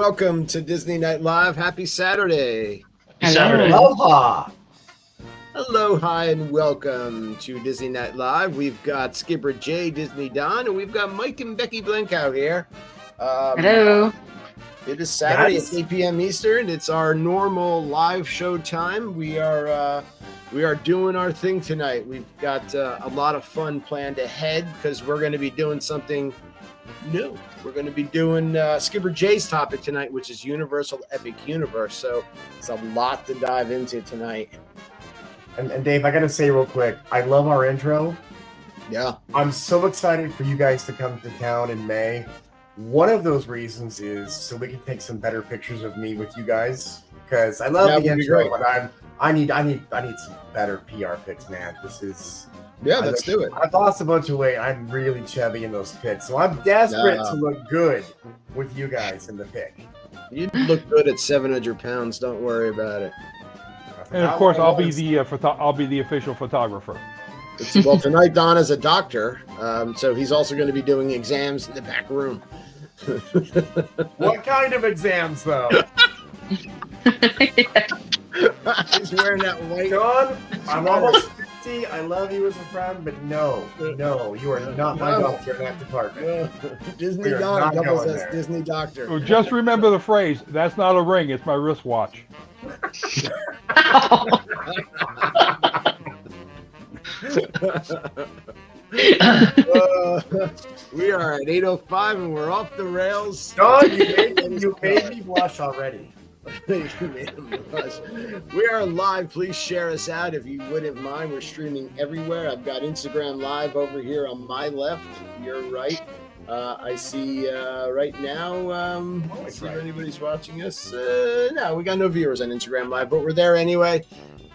welcome to Disney Night Live. Happy Saturday. Saturday. Aloha. Aloha and welcome to Disney Night Live. We've got Skipper J, Disney Don, and we've got Mike and Becki Blankout here. Hello. It is Saturday Yes. at 8 p.m. Eastern. It's our normal live show time. We are doing our thing tonight. We've got a lot of fun planned ahead because we're going to be doing something new. We're going to be doing Skipper J's topic tonight, which is Universal Epic Universe. So it's a lot to dive into tonight. And Dave, I got to say real quick, I love our intro. Yeah. I'm so excited for you guys to come to town in May. One of those reasons is so we can take some better pictures of me with you guys, because I love That the would be intro, great. but I need some better PR pics, man. This is Let's do it. I've lost a bunch of weight. I'm really chubby in those pics, so I'm desperate to look good with you guys in the pic. You look good at 700 pounds. Don't worry about it. And of course, I'll be the official photographer. Well, tonight Don is a doctor, so he's also going to be doing exams in the back room. What kind of exams, though? He's wearing that white. John, I'm almost 50. I love you as a friend, but no, you are not my doctor in that department. Disney We are Don not doubles going as there. Disney doctor. So just remember the phrase, that's not a ring, it's my wristwatch. We are at 8:05 and we're off the rails. John, you made me blush already. You made him blush. We are live. Please share us out if you wouldn't mind. We're streaming everywhere. I've got Instagram Live over here on my left, your right. I see right now. Let's see if anybody's watching us. No, we got no viewers on Instagram Live, but we're there anyway.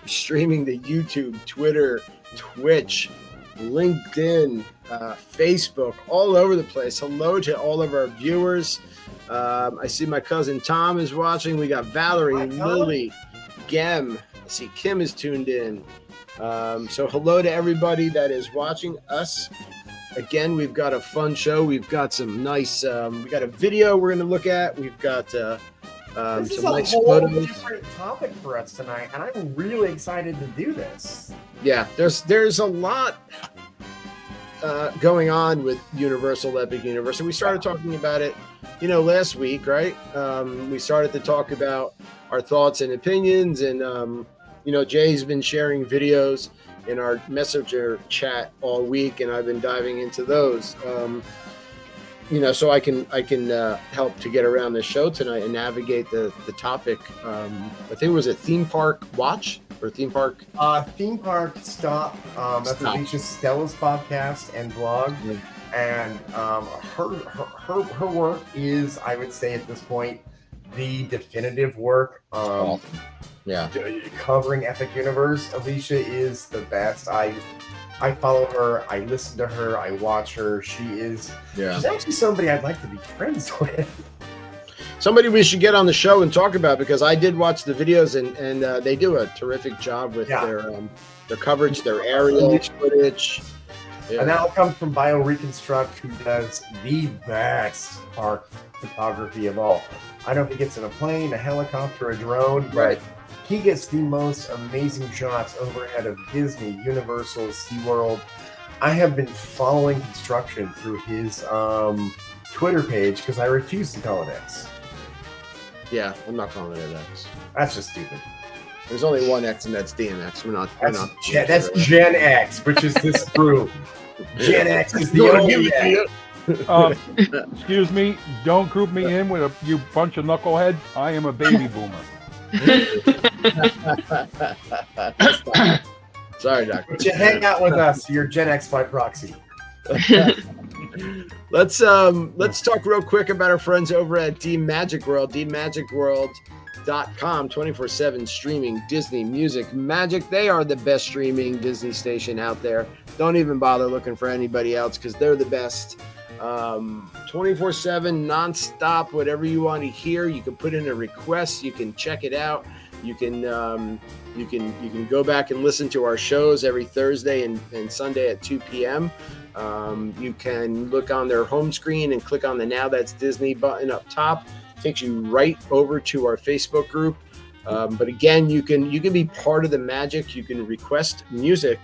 Streaming to YouTube, Twitter, Twitch, LinkedIn, Facebook, all over the place. Hello to all of our viewers. I see my cousin Tom is watching. We got Valerie, Hi, Tom. Lily, Gem. I see Kim is tuned in. So hello to everybody that is watching us. Again, we've got a fun show. We've got some nice, we got a video we're going to look at. We've got This is some a nice whole photos. different topic for us tonight, and I'm really excited to do this. Yeah, there's a lot going on with Universal Epic Universe. And we started talking about it, last week, right? We started to talk about our thoughts and opinions, and Jay's been sharing videos in our messenger chat all week, and I've been diving into those. So I can help to get around the show tonight and navigate the topic. I think it was a theme park watch or theme park. Theme Park Stop. That's Stop. Alicia Stella's podcast and blog. And her work is, I would say at this point, the definitive work. Yeah. Covering Epic Universe. Alicia is the best. I follow her. I listen to her. I watch her. She's actually somebody I'd like to be friends with. Somebody we should get on the show and talk about, because I did watch the videos and they do a terrific job with their coverage, their aerial footage. Yeah. And that all comes from BioReconstruct, who does the best park photography of all. I don't know if he gets in a plane, a helicopter, a drone, but he gets the most amazing shots overhead of Disney, Universal, SeaWorld. I have been following construction through his Twitter page because I refuse to call it X. Yeah, I'm not calling it an X. That's just stupid. There's only one X, and that's DMX. That's Gen X, which is this group. Gen X is the only X. Excuse me, don't group me in with you bunch of knuckleheads. I am a baby boomer. Sorry, Doctor. But you hang out with us, you're Gen X by proxy. Let's talk real quick about our friends over at DMagic World. DMagicWorld.com, 24/7 streaming Disney music magic. They are the best streaming Disney station out there. Don't even bother looking for anybody else, because they're the best. 24/7 nonstop, whatever you want to hear, you can put in a request, you can check it out, you can go back and listen to our shows every Thursday and Sunday at 2 p.m. You can look on their home screen and click on the Now That's Disney button up top. takes you right over to our Facebook group. But again, you can be part of the magic. You can request music,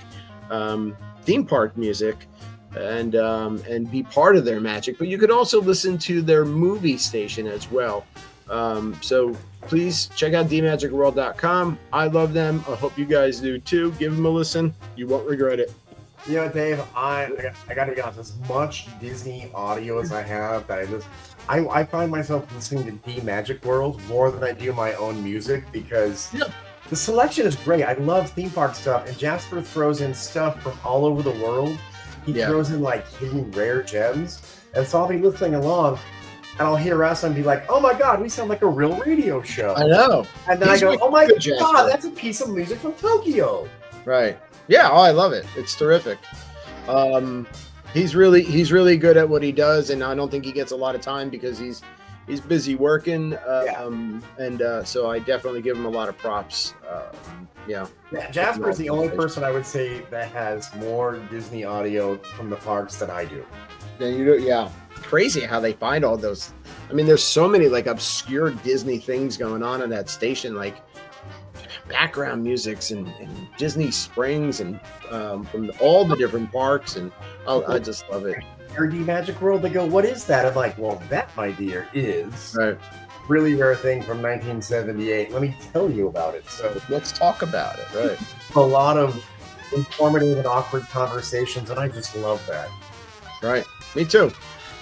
theme park music, and be part of their magic. But you could also listen to their movie station as well. So please check out dmagicworld.com. I love them. I hope you guys do too. Give them a listen. You won't regret it. You know, Dave, I got to be honest. As much Disney audio as I have, that I find myself listening to D Magic World more than I do my own music because the selection is great. I love theme park stuff, and Jasper throws in stuff from all over the world. He throws in like hidden rare gems, and so I'll be listening along, and I'll hear us and be like, "Oh my God, we sound like a real radio show." I know. And then I go, "Oh my God, that's a piece of music from Tokyo." Right. Yeah. Oh, I love it. It's terrific. He's really good at what he does, and I don't think he gets a lot of time because he's busy working. So I definitely give him a lot of props. Jasper's the only person I would say that has more Disney audio from the parks than I do. Then you do, yeah. Crazy how they find all those. I mean, there's so many like obscure Disney things going on in that station, like background musics and Disney Springs and from all the different parks, and I just love it. D Magic World, they go, "What is that?" I'm like, "Well, that, my dear, is right. Really rare thing from 1978. Let me tell you about it." So let's talk about it. Right. A lot of informative and awkward conversations, and I just love that. Right. Me too.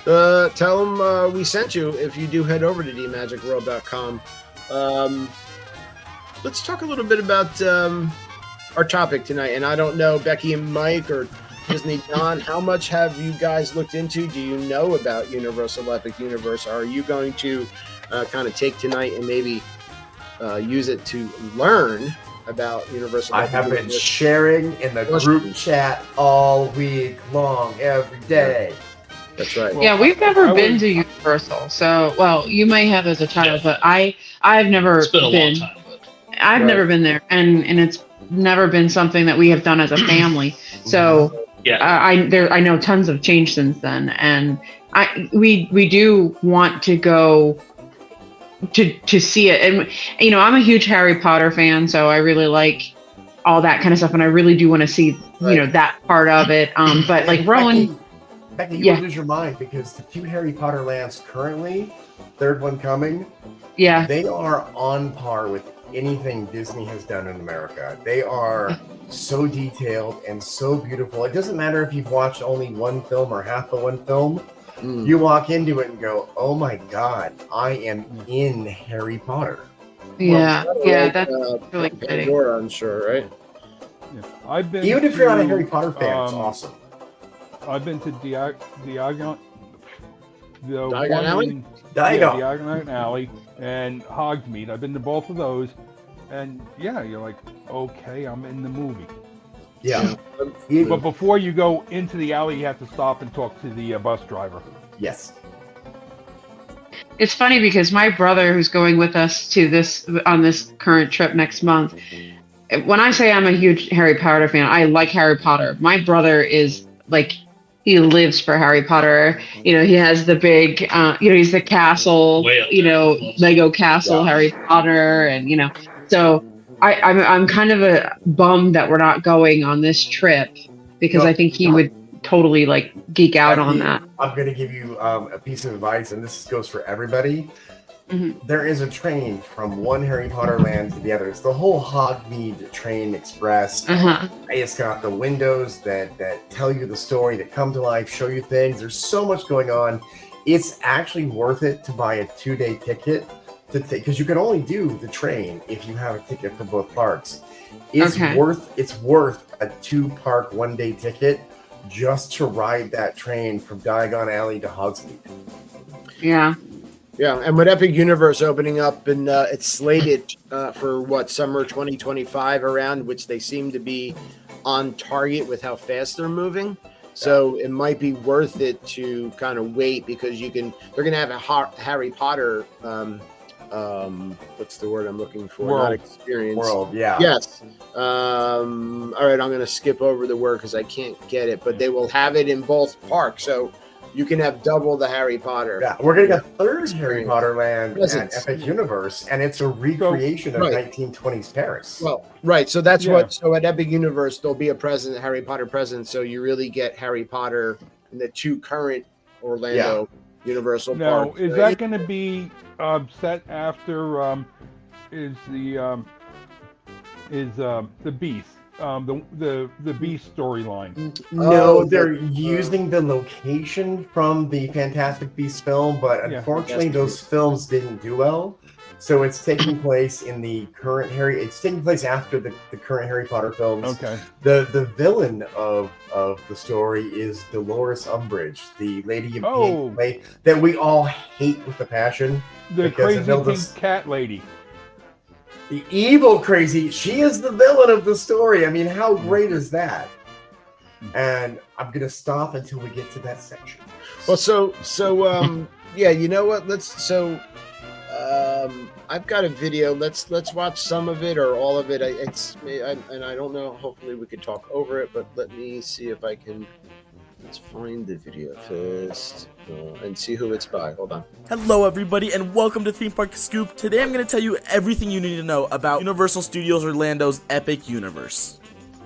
Tell them we sent you if you do head over to dmagicworld.com. Let's talk a little bit about our topic tonight. And I don't know, Becki and Mike or Disney Don, how much have you guys looked into? Do you know about Universal Epic Universe? Are you going to kind of take tonight and maybe use it to learn about Universal Epic Universe? I have been sharing in the group chat all week long, every day. That's right. Yeah, we've never been to Universal. So, well, you may have as a child, but I've never It's been a long time. I've never been there, and it's never been something that we have done as a family. So I know tons have changed since then, and we do want to go to see it. And you know, I'm a huge Harry Potter fan, so I really like all that kind of stuff, and I really do want to see you know that part of it. But like Rowan, Becki, you will lose your mind because the two Harry Potter lands currently, third one coming, they are on par with anything Disney has done in America. They are so detailed and so beautiful. It doesn't matter if you've watched only one film or half of one film. You walk into it and go, "Oh my God, I am in Harry Potter." Yeah, that's really exciting. Pandora, I'm sure, right? Yeah. I've been even if you're not a Harry Potter fan, it's awesome. I've been to Diagon Alley and Hogsmeade. I've been to both of those, and you're like, okay, I'm in the movie. Yeah. But before you go into the alley, you have to stop and talk to the bus driver. Yes. It's funny because my brother, who's going with us to this on this current trip next month, when I say I'm a huge Harry Potter fan, I like Harry Potter. My brother is like, he lives for Harry Potter. You know, he has the big, he's the castle, Lego castle, Harry Potter, and so I'm kind of a bummed that we're not going on this trip because I think he would totally like geek out on that. I'm going to give you a piece of advice, and this goes for everybody. Mm-hmm. There is a train from one Harry Potter land to the other. It's the whole Hogsmeade Train Express. Uh-huh. It's got the windows that tell you the story, that come to life, show you things. There's so much going on. It's actually worth it to buy a 2-day ticket because you can only do the train if you have a ticket for both parks. It's worth a 2-park 1-day ticket just to ride that train from Diagon Alley to Hogsmeade. Yeah. Yeah, and with Epic Universe opening up, and it's slated for summer 2025 around, which they seem to be on target with how fast they're moving. So it might be worth it to kind of wait because they're going to have a Harry Potter, what's the word I'm looking for? World. Not experience. World, yeah. Yes. All right, I'm going to skip over the word because I can't get it, but they will have it in both parks. So you can have double the Harry Potter. Yeah, we're getting a third Harry Experience. Potter land Presents. at Epic Universe, and it's a recreation of Right. 1920s Paris. Well, right. So that's Yeah. what. So at Epic Universe, there'll be a present, Harry Potter present. So you really get Harry Potter in the two current Orlando Universal Now, parks. is that going to be set after the Beast, the Beast storyline? No, Oh, they're the- using the location from the Fantastic Beasts film, but Yeah. unfortunately, Fantastic those Beasts. films didn't do well. So it's taking place in the current Harry. It's taking place after the current Harry Potter films. Okay. The villain of the story is Dolores Umbridge, the lady in Oh. pink play that we all hate with a passion. The Because crazy of all pink this- cat lady. The evil crazy. She is the villain of the story. I mean, how great is that? And I'm gonna stop until we get to that section. Well, so yeah, you know what? I've got a video. Let's watch some of it or all of it. And I don't know. Hopefully, we could talk over it. But let me see if I can. Let's find the video first and see who it's by. Hold on. Hello everybody and welcome to Theme Park Scoop. Today I'm going to tell you everything you need to know about Universal Studios Orlando's Epic Universe.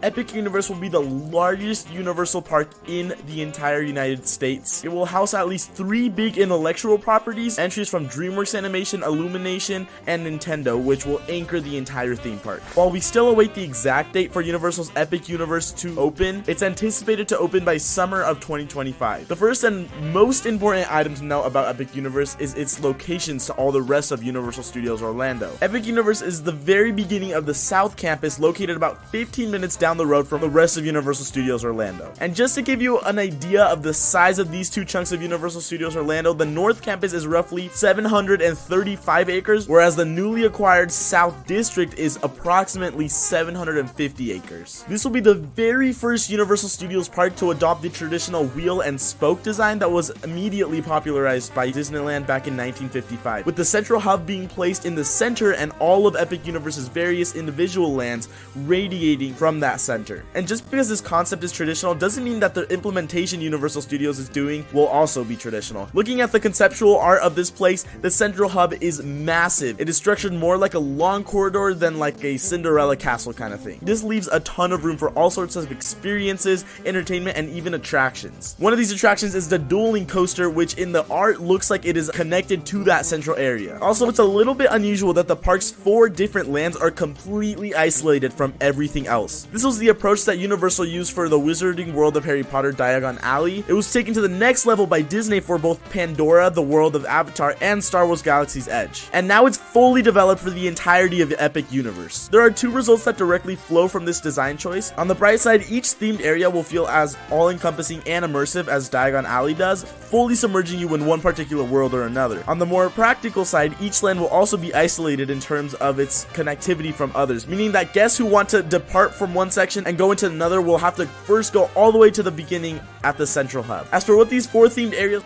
Epic Universe will be the largest Universal park in the entire United States. It will house at least 3 big intellectual properties, entries from DreamWorks Animation, Illumination, and Nintendo, which will anchor the entire theme park. While we still await the exact date for Universal's Epic Universe to open, it's anticipated to open by summer of 2025. The first and most important item to know about Epic Universe is its locations to all the rest of Universal Studios Orlando. Epic Universe is the very beginning of the South Campus, located about 15 minutes down the road from the rest of Universal Studios Orlando. And just to give you an idea of the size of these two chunks of Universal Studios Orlando, the North Campus is roughly 735 acres, whereas the newly acquired South District is approximately 750 acres. This will be the very first Universal Studios park to adopt the traditional wheel and spoke design that was immediately popularized by Disneyland back in 1955, with the central hub being placed in the center and all of Epic Universe's various individual lands radiating from that center. And just because this concept is traditional doesn't mean that the implementation Universal Studios is doing will also be traditional. Looking at the conceptual art of this place, the central hub is massive. It is structured more like a long corridor than like a Cinderella castle kind of thing. This leaves a ton of room for all sorts of experiences, entertainment, and even attractions. One of these attractions is the dueling coaster, which in the art looks like it is connected to that central area. Also, it's a little bit unusual that the park's 4 different lands are completely isolated from everything else. This was the approach that Universal used for the Wizarding World of Harry Potter Diagon Alley. It was taken to the next level by Disney for both Pandora, the World of Avatar, and Star Wars Galaxy's Edge. And now it's fully developed for the entirety of the Epic Universe. There are 2 results that directly flow from this design choice. On the bright side, each themed area will feel as all-encompassing and immersive as Diagon Alley does, fully submerging you in one particular world or another. On the more practical side, each land will also be isolated in terms of its connectivity from others, meaning that guests who want to depart from one section and go into another will have to first go all the way to the beginning at the central hub. As for what these 4 themed areas...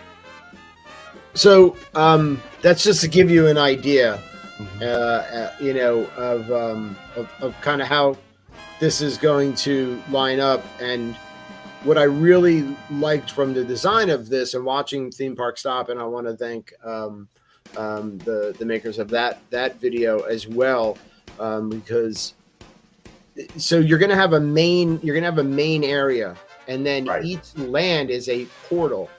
So that's just to give you an idea, you know, of kind of how this is going to line up. And what I really liked from the design of this and watching Theme Park Stop, and I want to thank the makers of that video as well, because so you're gonna have a main area, and then Right. each land is a portal.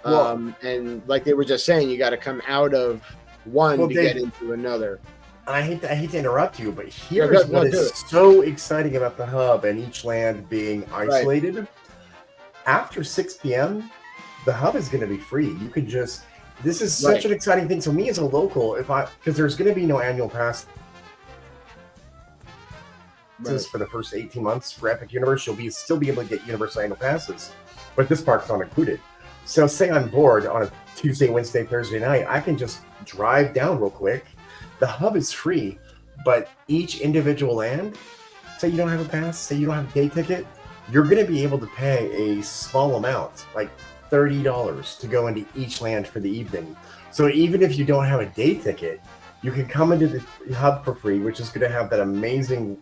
Well- And like they were just saying, you got to come out of one Well, to Dave, get into another. I hate to interrupt you, but Yeah, here's no, what do is it. so exciting about the hub and each land being isolated. After 6 p.m., the hub is going to be free. You can just. This is such Right. an exciting thing. So me as a local, because there's going to be no annual pass Right. for the first 18 months for Epic Universe, you'll still be able to get Universal annual passes, but this park's not included. So say I'm bored on a Tuesday, Wednesday, Thursday night, I can just drive down real quick. The hub is free, but each individual land, say you don't have a pass, say you don't have a day ticket, you're going to be able to pay a small amount, like $30 to go into each land for the evening. So even if you don't have a day ticket, you can come into the hub for free, which is going to have that amazing,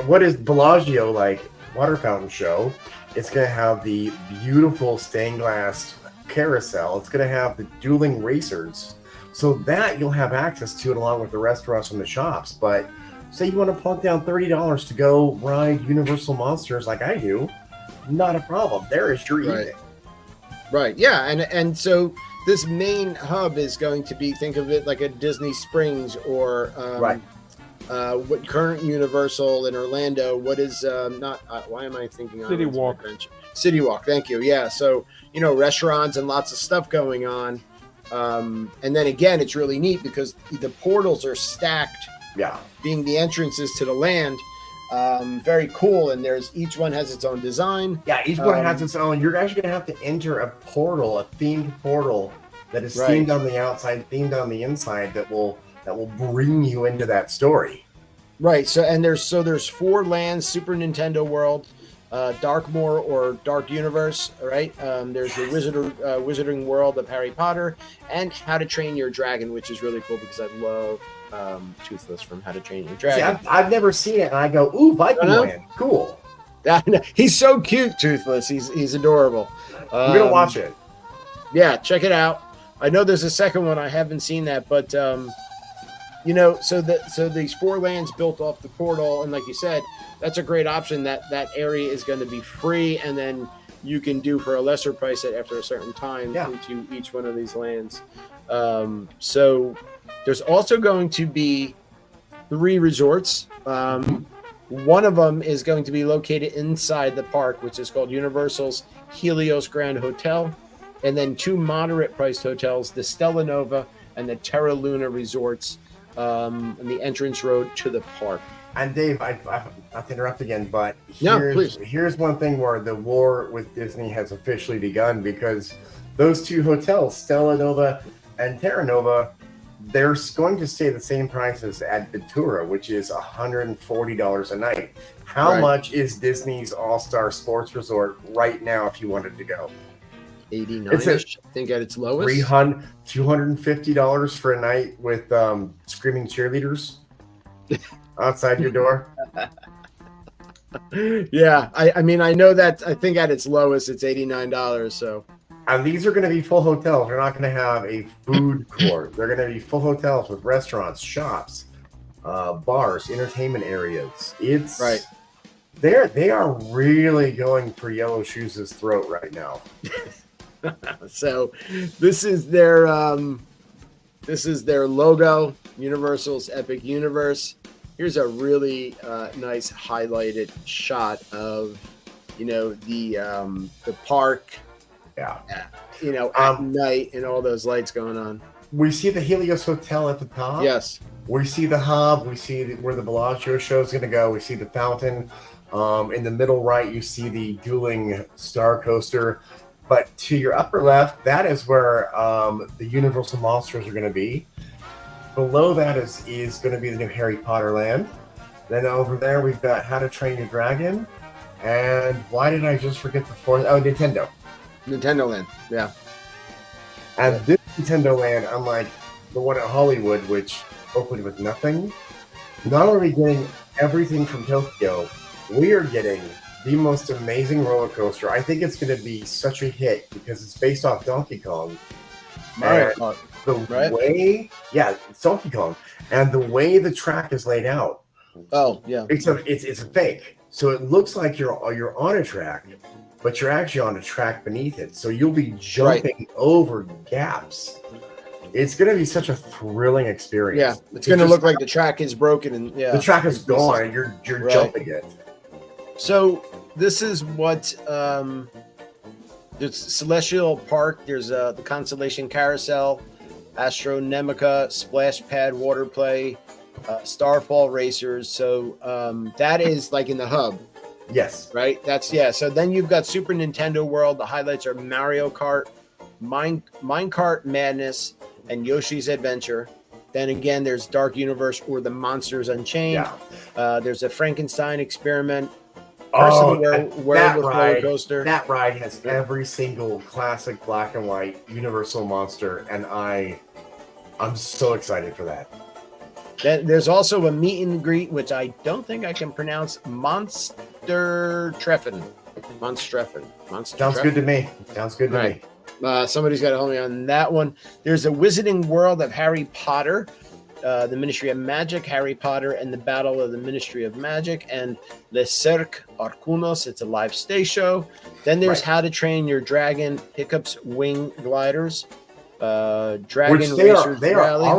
what is Bellagio like water fountain show. It's going to have the beautiful stained glass carousel. It's going to have the dueling racers. So that you'll have access to it along with the restaurants and the shops. But say you want to plunk down $30 to go ride Universal Monsters like I do, not a problem. There is your evening. Right. Yeah. And so this main hub is going to be, think of it like a Disney Springs or Right. What current Universal in Orlando? What is not? Why am I thinking City Islands of Walk. Adventure? City Walk. Thank you. Yeah. So restaurants and lots of stuff going on. And then again, it's really neat because the portals are stacked, Yeah. being the entrances to the land. Very cool. And each one has its own design. Yeah, each one has its own. You're actually going to have to enter a portal, a themed portal that is Right. themed on the outside, themed on the inside that will bring you into that story. Right. So there's 4 lands: Super Nintendo World, Darkmoor or Dark Universe. Right. There's the Wizarding World of Harry Potter, and How to Train Your Dragon, which is really cool because I love Toothless from How to Train Your See, Dragon. I've never seen it, and I go, ooh, Viking know? Land, cool. He's so cute, Toothless. He's adorable. I'm gonna watch it. Yeah, check it out. I know there's a second one. I haven't seen that, but so these 4 lands built off the portal, and like you said, that's a great option. That area is going to be free, and then you can do for a lesser price after a certain time into each one of these lands. So there's also going to be 3 resorts. One of them is going to be located inside the park, which is called Universal's Helios Grand Hotel, and then 2 moderate-priced hotels, the Stella Nova and the Terra Luna resorts, on the entrance road to the park. And Dave, I not to interrupt again, but please. Here's one thing where the war with Disney has officially begun, because those 2 hotels, Stella Nova and Terra Nova, they're going to stay the same price as at Ventura, which is $140 a night. How Right. much is Disney's All-Star Sports Resort right now if you wanted to go? 89-ish, I think at its lowest. $250 for a night with screaming cheerleaders outside your door. Yeah, I mean, I know that. I think at its lowest, it's $89. So And these are going to be full hotels. They're not going to have a food court. They're going to be full hotels with restaurants, shops, bars, entertainment areas. It's right. They are really going for Yellow Shoes' throat right now. So this is their logo, Universal's Epic Universe. Here's a really nice highlighted shot of the park. Yeah. At night and all those lights going on. We see the Helios Hotel at the top. Yes. We see the hub. We see where the Bellagio show is going to go. We see the fountain. In the middle right, you see the dueling star coaster. But to your upper left, that is where the Universal Monsters are going to be. Below that is going to be the new Harry Potter land. Then over there, we've got How to Train Your Dragon. And why did I just forget the fourth? Oh, Nintendo. Nintendo Land. Yeah. And this Nintendo Land, unlike the one at Hollywood, which opened with nothing, not only getting everything from Tokyo, we are getting the most amazing roller coaster. I think it's going to be such a hit because it's based off Donkey Kong. Mario And Kart. the right? way, it's Donkey Kong, and the way the track is laid out, Oh, yeah. it's a fake. So it looks like you're on a track, but you're actually on a track beneath it. So you'll be jumping over gaps. It's going to be such a thrilling experience. Yeah. It's going to look like the track is broken and the track is gone and you're Right. jumping it. So this is what there's Celestial Park. There's the Constellation Carousel, Astronomica, Splash Pad Water Play, Starfall Racers. So that is like in the hub, Yes. right? So then you've got Super Nintendo World. The highlights are Mario Kart, Minecart Madness, and Yoshi's Adventure. Then again, there's Dark Universe or the Monsters Unchained. Yeah. There's a Frankenstein Experiment. Oh, Werewolf roller coaster. That ride has every single classic black and white Universal monster, and I'm so excited for that. Then there's also a meet and greet, which I don't think I can pronounce, Monster Treffen. Monstreffin. Sounds good to me. Sounds good to Right. me. Somebody's got to help me on that one. There's a Wizarding World of Harry Potter, the Ministry of Magic, Harry Potter and the Battle of the Ministry of Magic, and Le Cercle Arcunos. It's a live stay show. Then there's Right. How to Train Your Dragon, Hiccup's Wing Gliders, Dragon Which they Racers Rally. are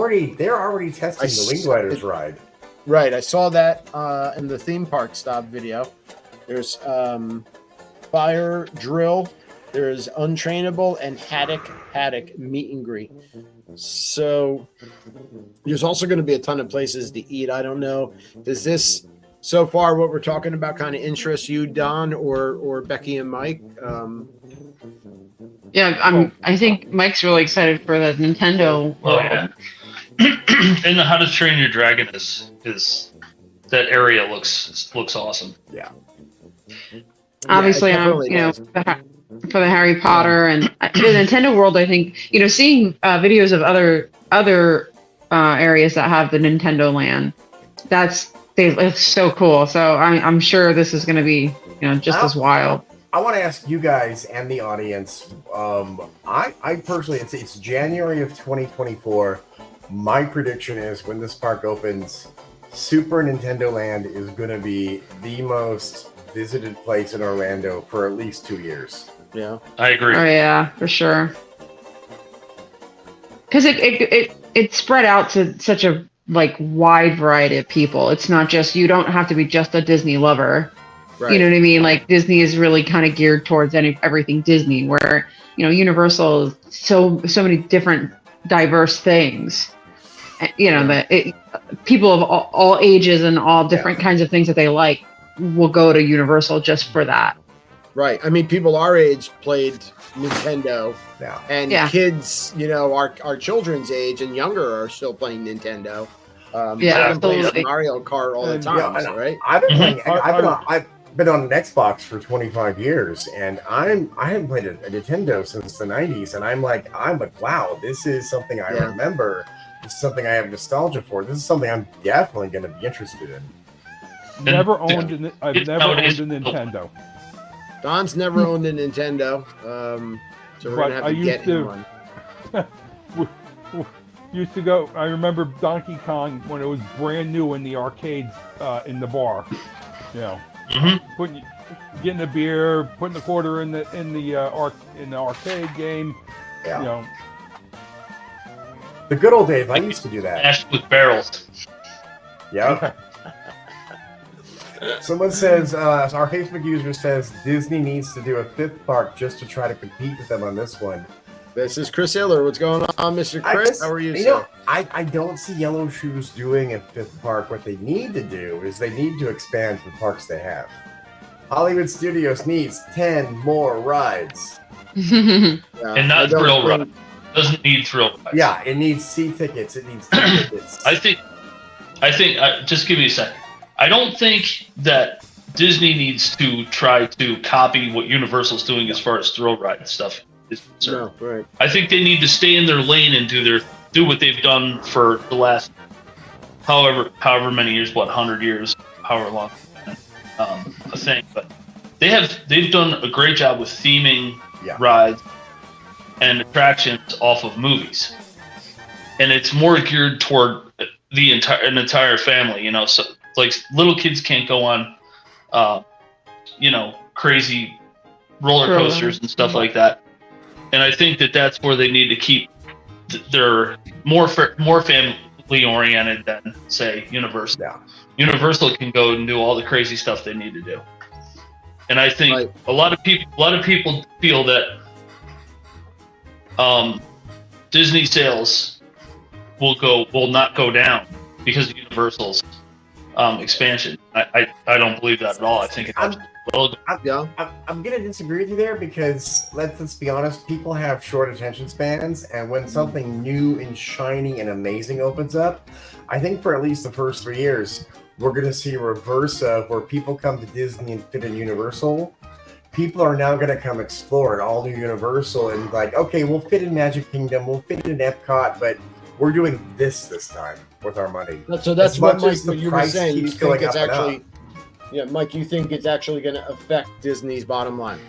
already testing the Wing Gliders ride. Right, I saw that in the theme park stop video. There's Fire Drill. There's Untrainable and Haddock Meet and Greet. So there's also going to be a ton of places to eat. I don't know. Does this, so far, what we're talking about kind of interest you, Don, or Becky and Mike? Yeah, I think Mike's really excited for the Nintendo. Oh yeah. And the How to Train Your Dragon is that area looks awesome. Yeah. Obviously, Yeah, it definitely does. for the Harry Potter and the Nintendo World, I think seeing videos of other areas that have the Nintendo Land, it's so cool. So I'm sure this is going to be just as wild. I want to ask you guys and the audience. I personally, it's January of 2024. My prediction is when this park opens, Super Nintendo Land is going to be the most visited place in Orlando for at least 2 years. Yeah. I agree. Oh yeah, for sure. Because it spread out to such a wide variety of people. It's not just, you don't have to be just a Disney lover. Right. You know what I mean? Like Disney is really kind of geared towards everything Disney, where Universal is so many different diverse things. That people of all ages and all different kinds of things that they like will go to Universal just for that. Right. I mean, people our age played Nintendo, Yeah. and kids, our children's age and younger are still playing Nintendo. I've been playing Mario Kart all the time, right? I've been playing. I've been on an Xbox for 25 years, and I haven't played a Nintendo since the 90s, and I'm like, wow, this is something I remember. This is something I have nostalgia for. This is something I'm definitely going to be interested in. I've never owned a Nintendo. Don's never owned a Nintendo, so we're going to have to get him one. Used to go. I remember Donkey Kong when it was brand new in the arcades in the bar. Getting a beer, putting a quarter in the arcade game. Yeah. The good old days. I used to do that. Mashed with barrels. Yeah. Someone says, our Facebook user says Disney needs to do a fifth park just to try to compete with them on this one. This is Chris Hiller. What's going on, Mr. Chris? How are you, sir? I don't see Yellow Shoes doing a fifth park. What they need to do is they need to expand the parks they have. Hollywood Studios needs 10 more rides. And not thrill rides. Doesn't need thrill rides. Yeah, it needs C tickets. It needs T tickets. I think. Just give me a second. I don't think that Disney needs to try to copy what Universal's doing as far as thrill ride stuff is concerned. No, right. I think they need to stay in their lane and do what they've done for the last however many years, 100 years, however long, a thing. But they've done a great job with theming rides and attractions off of movies, and it's more geared toward an entire family. So like little kids can't go on, crazy roller coasters and stuff like that. And I think that that's where they need to keep their more family oriented than say Universal. Yeah. Universal can go and do all the crazy stuff they need to do. And I think a lot of people feel that Disney sales will not go down because of Universal's expansion. I don't believe that at all. I think it's I'm going to disagree with you there because let's be honest, people have short attention spans, and when something new and shiny and amazing opens up, I think for at least the first 3 years, we're going to see a reverse of where people come to Disney and fit in Universal. People are now going to come explore an all new Universal and like, okay, we'll fit in Magic Kingdom, we'll fit in Epcot, but we're doing this time with our money. So that's what much as Mike, the you were price saying. You keeps think going it's up and actually, Yeah, Mike, you think it's actually going to affect Disney's bottom line?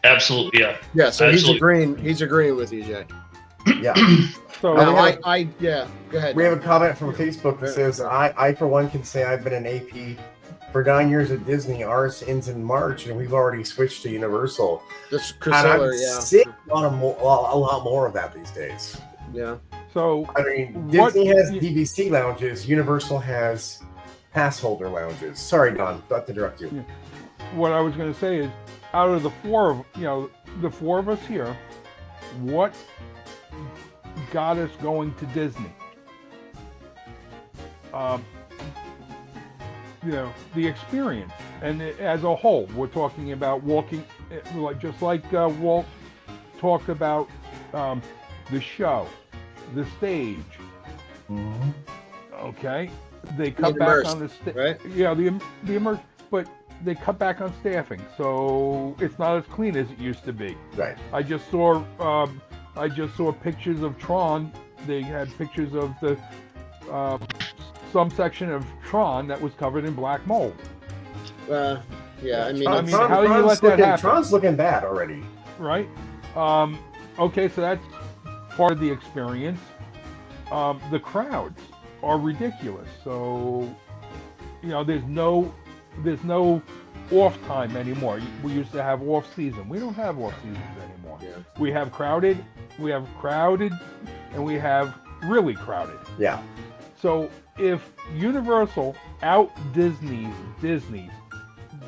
Absolutely, yeah. Yeah, so Absolutely. he's agreeing with you, Jay. Yeah. So Yeah, go ahead. We have a comment from Facebook that says, I for one can say I've been an AP for 9 years at Disney. Ours ends in March, and we've already switched to Universal. This And Chrysler, I'm yeah. seeing a lot more of that these days. Yeah. So I mean, Disney has DVC lounges. Universal has pass holder lounges. Sorry, Don, not to interrupt you. what I was going to say is, out of the four of us here, what got us going to Disney? The experience, and as a whole, we're talking about walking, just like Walt talked about the show, the stage. Mm-hmm. Okay, they cut back on the right? Yeah, the immerse, but they cut back on staffing, so it's not as clean as it used to be. Right. I just saw pictures of Tron. They had pictures of the some section of Tron that was covered in black mold. Yeah, I mean, how do you let that happen? Tron's looking bad already. Right. Okay, so that's part of the experience. The crowds are ridiculous. So, there's no off time anymore. We used to have off season. We don't have off seasons anymore. Yeah. We have crowded, and we have really crowded. Yeah. So if Universal out Disney's,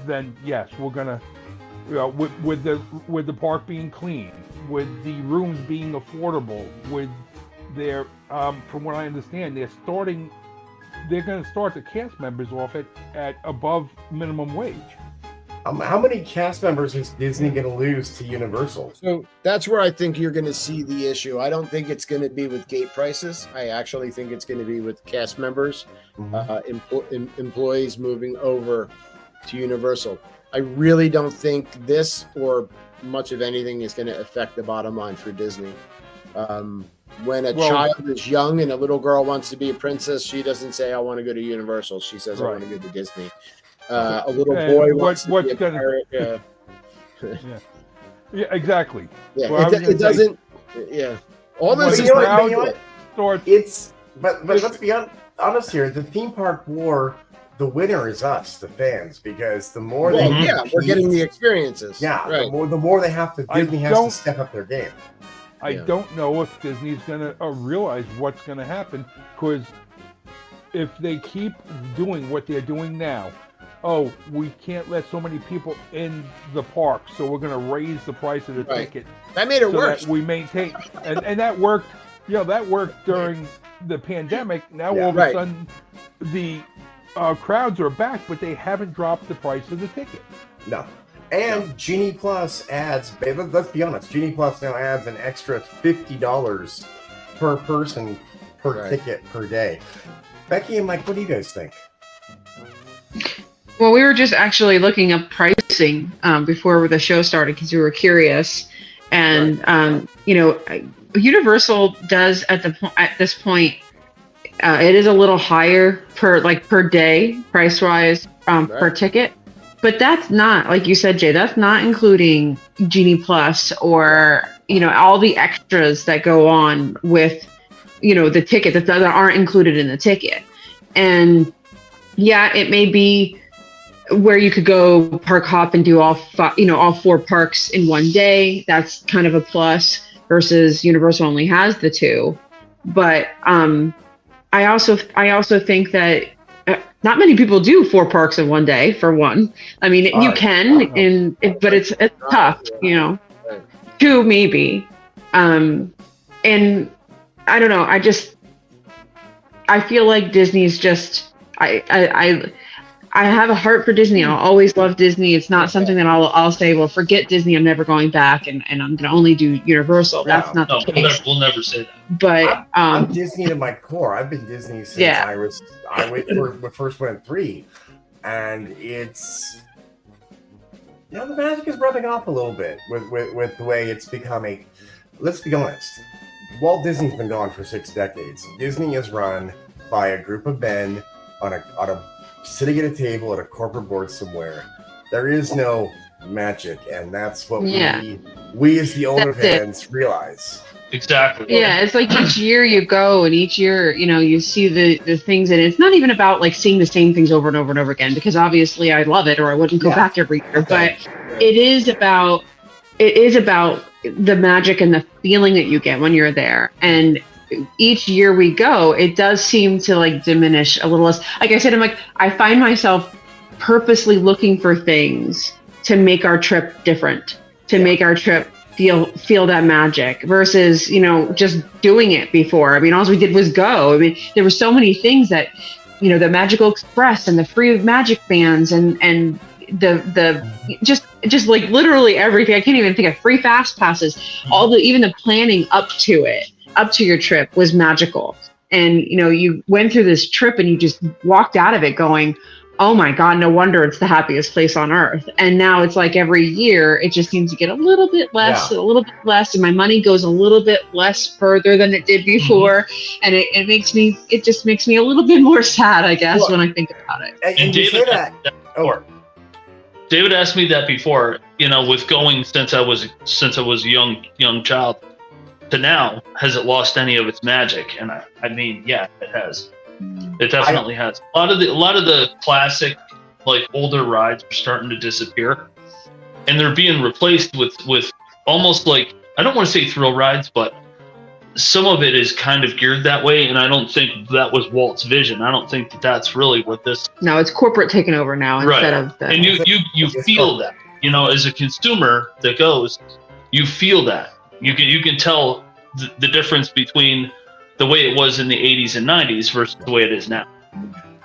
then yes, we're gonna, with the park being clean, with the rooms being affordable, with their, from what I understand, they're going to start the cast members off at above minimum wage. How many cast members is Disney going to lose to Universal? So that's where I think you're going to see the issue. I don't think it's going to be with gate prices. I actually think it's going to be with cast members, employees moving over to Universal. I really don't think this or much of anything is going to affect the bottom line for Disney. When a child is young and a little girl wants to be a princess, she doesn't say, I want to go to Universal. She says, I want to go to Disney. A little boy wants to be a pirate. Yeah. Yeah, exactly. Yeah, well, it doesn't. Yeah, all this is But let's be honest here. The theme park war, the winner is us, the fans, because the more we're getting the experiences. Yeah, right. the more they have to. Disney has to step up their game. I don't know if Disney's going to realize what's going to happen, because if they keep doing what they're doing now, we can't let so many people in the park, so we're going to raise the price of the ticket. That made it worse. We maintain, and that worked. That worked during the pandemic. Now all of a sudden, the crowds are back, but they haven't dropped the price of the ticket. No. And Genie Plus adds, let's be honest, Genie Plus now adds an extra $50 per person per ticket per day. Becki and Mike, what do you guys think? Well, we were just actually looking up pricing before the show started because we were curious. And, Universal does at this point, it is a little higher per day, price-wise, per ticket. But that's not, like you said, Jay, that's not including Genie Plus or, all the extras that go on with, the ticket that aren't included in the ticket. And yeah, it may be where you could go park hop and do all 4 parks in one day. That's kind of a plus versus Universal only has the 2. But I also think that not many people do 4 parks in one day, for one. I mean, you can, but it's tough, 2 maybe. And I don't know. I feel like Disney's just, I have a heart for Disney. I'll always love Disney. It's not something that I'll say, well, forget Disney. I'm never going back, and I'm going to only do Universal. That's not the case. We'll never say that. But I'm Disney to my core. I've been Disney since I first went 3, and it's the magic is rubbing off a little bit with the way it's becoming. Let's be honest. Walt Disney's been gone for 6 decades. Disney is run by a group of men on a sitting at a table at a corporate board somewhere. There is no magic, and that's what we as the older fans realize. Exactly. Yeah, it's like each year you go, and each year, you see the things, and it's not even about like seeing the same things over and over and over again, because obviously I love it or I wouldn't go back every year, but it is about the magic and the feeling that you get when you're there. And each year we go, it does seem to like diminish a little less. Like I said, I find myself purposely looking for things to make our trip different, to make our trip feel that magic versus, just doing it before. I mean, all we did was go. I mean, there were so many things that, the Magical Express and the free magic bands and the just like literally everything. I can't even think of free fast passes. Even the planning up to your trip was magical. And, you went through this trip and you just walked out of it going, oh my God, no wonder it's the happiest place on earth. And now it's like every year, it just seems to get a little bit less, and my money goes a little bit less further than it did before. And it just makes me a little bit more sad, I guess, when I think about it. And David you say that. David asked me that before, with going since I was a young child to now, has it lost any of its magic? And I mean, yeah, it has. It definitely has. A lot of the classic, like older rides are starting to disappear, and they're being replaced with almost like, I don't want to say thrill rides, but some of it is kind of geared that way. And I don't think that was Walt's vision. I don't think that's really what this. No, it's corporate taking over now instead of the. And you feel that, as a consumer that goes, you feel that you can tell the difference between the way it was in the 80s and 90s versus the way it is now.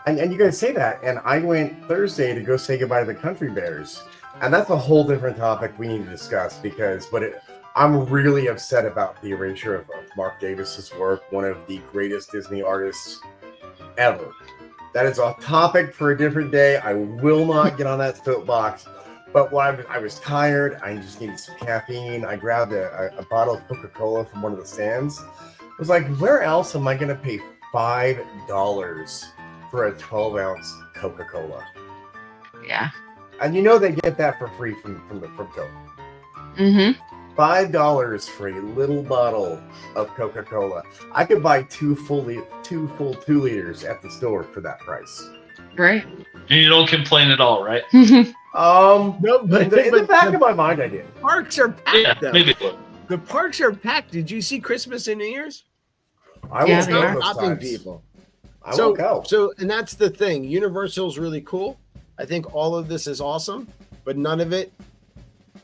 And you guys say that, and I went Thursday to go say goodbye to the Country Bears, and that's a whole different topic we need to discuss I'm really upset about the erasure of Mark Davis's work, one of the greatest Disney artists ever. That is a topic for a different day. I will not get on that soapbox. But I was tired. I just needed some caffeine. I grabbed a bottle of Coca-Cola from one of the stands. I was like, where else am I going to pay $5 for a 12-ounce Coca-Cola? Yeah. And they get that for free from Coke. Mm-hmm. $5 for a little bottle of Coca-Cola. I could buy two full 2 liters at the store for that price. Right. And you don't complain at all, right? No, but in the back of my mind, I did. Parks are packed. Yeah, maybe. The parks are packed. Did you see Christmas and New Year's? I won't go those stopping times. people. I won't go. So, and that's the thing. Universal's really cool. I think all of this is awesome, but none of it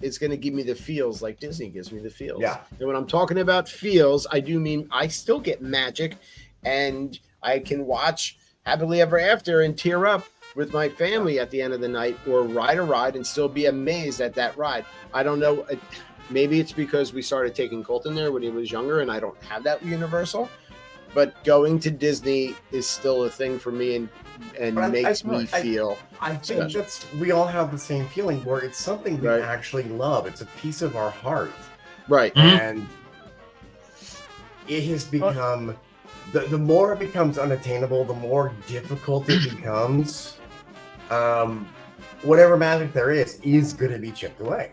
is going to give me the feels like Disney gives me the feels. Yeah. And when I'm talking about feels, I do mean I still get magic, and I can watch Happily Ever After and tear up with my family at the end of the night, or ride a ride and still be amazed at that ride. I don't know. Maybe it's because we started taking Colton there when he was younger and I don't have that Universal, but going to Disney is still a thing for me and makes me feel I think we all have the same feeling where it's something we actually love. It's a piece of our heart. Right. And it has become, the more it becomes unattainable, the more difficult it becomes. Whatever magic there is going to be chipped away.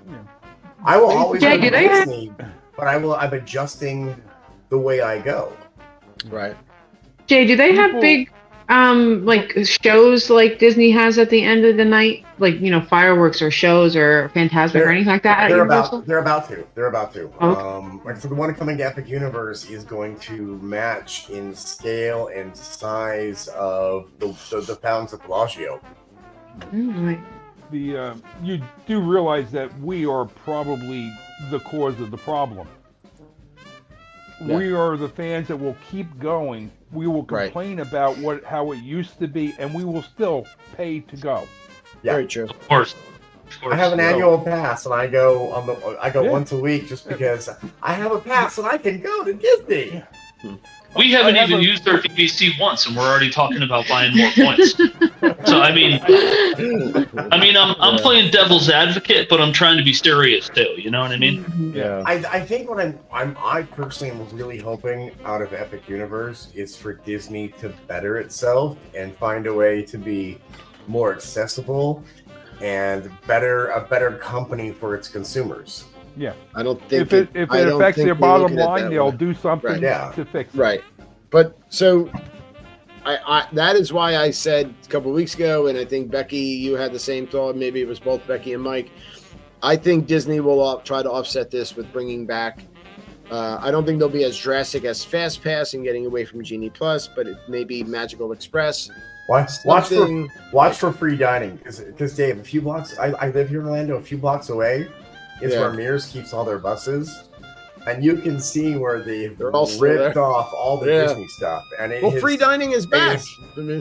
Yeah. I will always go to they Disney, but I'm adjusting the way I go. Right. Jay, do they have big like shows like Disney has at the end of the night, like fireworks or shows or Fantasmic or anything like that? They're about to. Okay. Like for the one coming to Epic Universe is going to match in scale and size of the pounds of Bellagio. Mm-hmm. You do realize that we are probably the cause of the problem. Yeah. We are the fans that will keep going. We will complain about how it used to be, and we will still pay to go. Yeah. Very true. Of course. I have an annual pass, and I go once a week just because I have a pass and I can go to Disney. We haven't even used our PVC once, and we're already talking about buying more points. So I'm playing devil's advocate, but I'm trying to be serious too. You know what I mean? Yeah. I think what I personally am really hoping out of Epic Universe is for Disney to better itself and find a way to be more accessible and a better company for its consumers. Yeah. I don't think if it affects their bottom line, they'll do something to fix it. Right. But so I that is why I said a couple of weeks ago, and I think Becki, you had the same thought. Maybe it was both Becki and Mike. I think Disney will try to offset this with bringing back. I don't think they'll be as drastic as Fast Pass and getting away from Genie Plus, but it may be Magical Express. Watch for free dining, because Dave, a few blocks. I live here in Orlando. A few blocks away is where Mears keeps all their buses. And you can see where they're all ripped off all the Disney stuff. And free dining is back.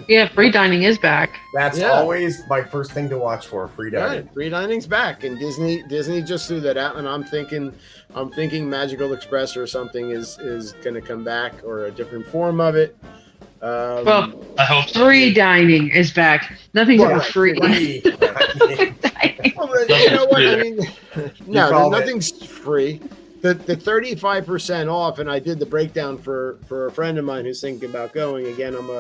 Yeah, free dining is back. That's always my first thing to watch for. Free dining. Right. Free dining's back, and Disney just threw that out. And I'm thinking Magical Express or something is going to come back, or a different form of it. Well, I hope so. Free dining is back. Nothing's free. Well, you know what? I mean, no, nothing's free. The 35% off, and I did the breakdown for a friend of mine who's thinking about going. Again, I'm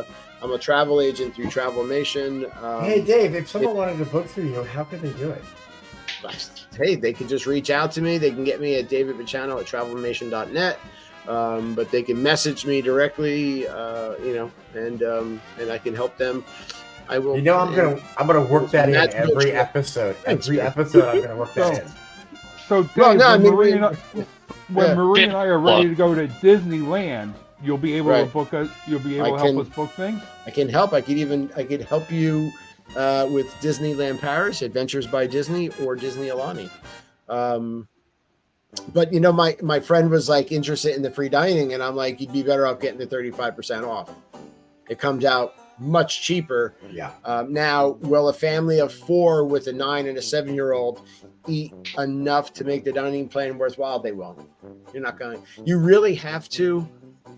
a travel agent through Travelmation. Hey, Dave, if someone wanted to book through you, how could they do it? Hey, they can just reach out to me. They can get me at davidbachano@travelmation.net. But they can message me directly, and I can help them. I will. I'm gonna work that in every episode. Every episode, I'm gonna work that in. So, Dave, when Marie and I are ready to go to Disneyland, you'll be able to book us. You'll be able to help us book things. I can help. I could help you with Disneyland Paris, Adventures by Disney, or Disney Alani. But my friend was like interested in the free dining, and I'm like, you'd be better off getting the 35% off. It comes out much cheaper. Yeah. Now, will a family of 4 with a 9 and a 7-year-old eat enough to make the dining plan worthwhile? They won't. You're not going. You really have to,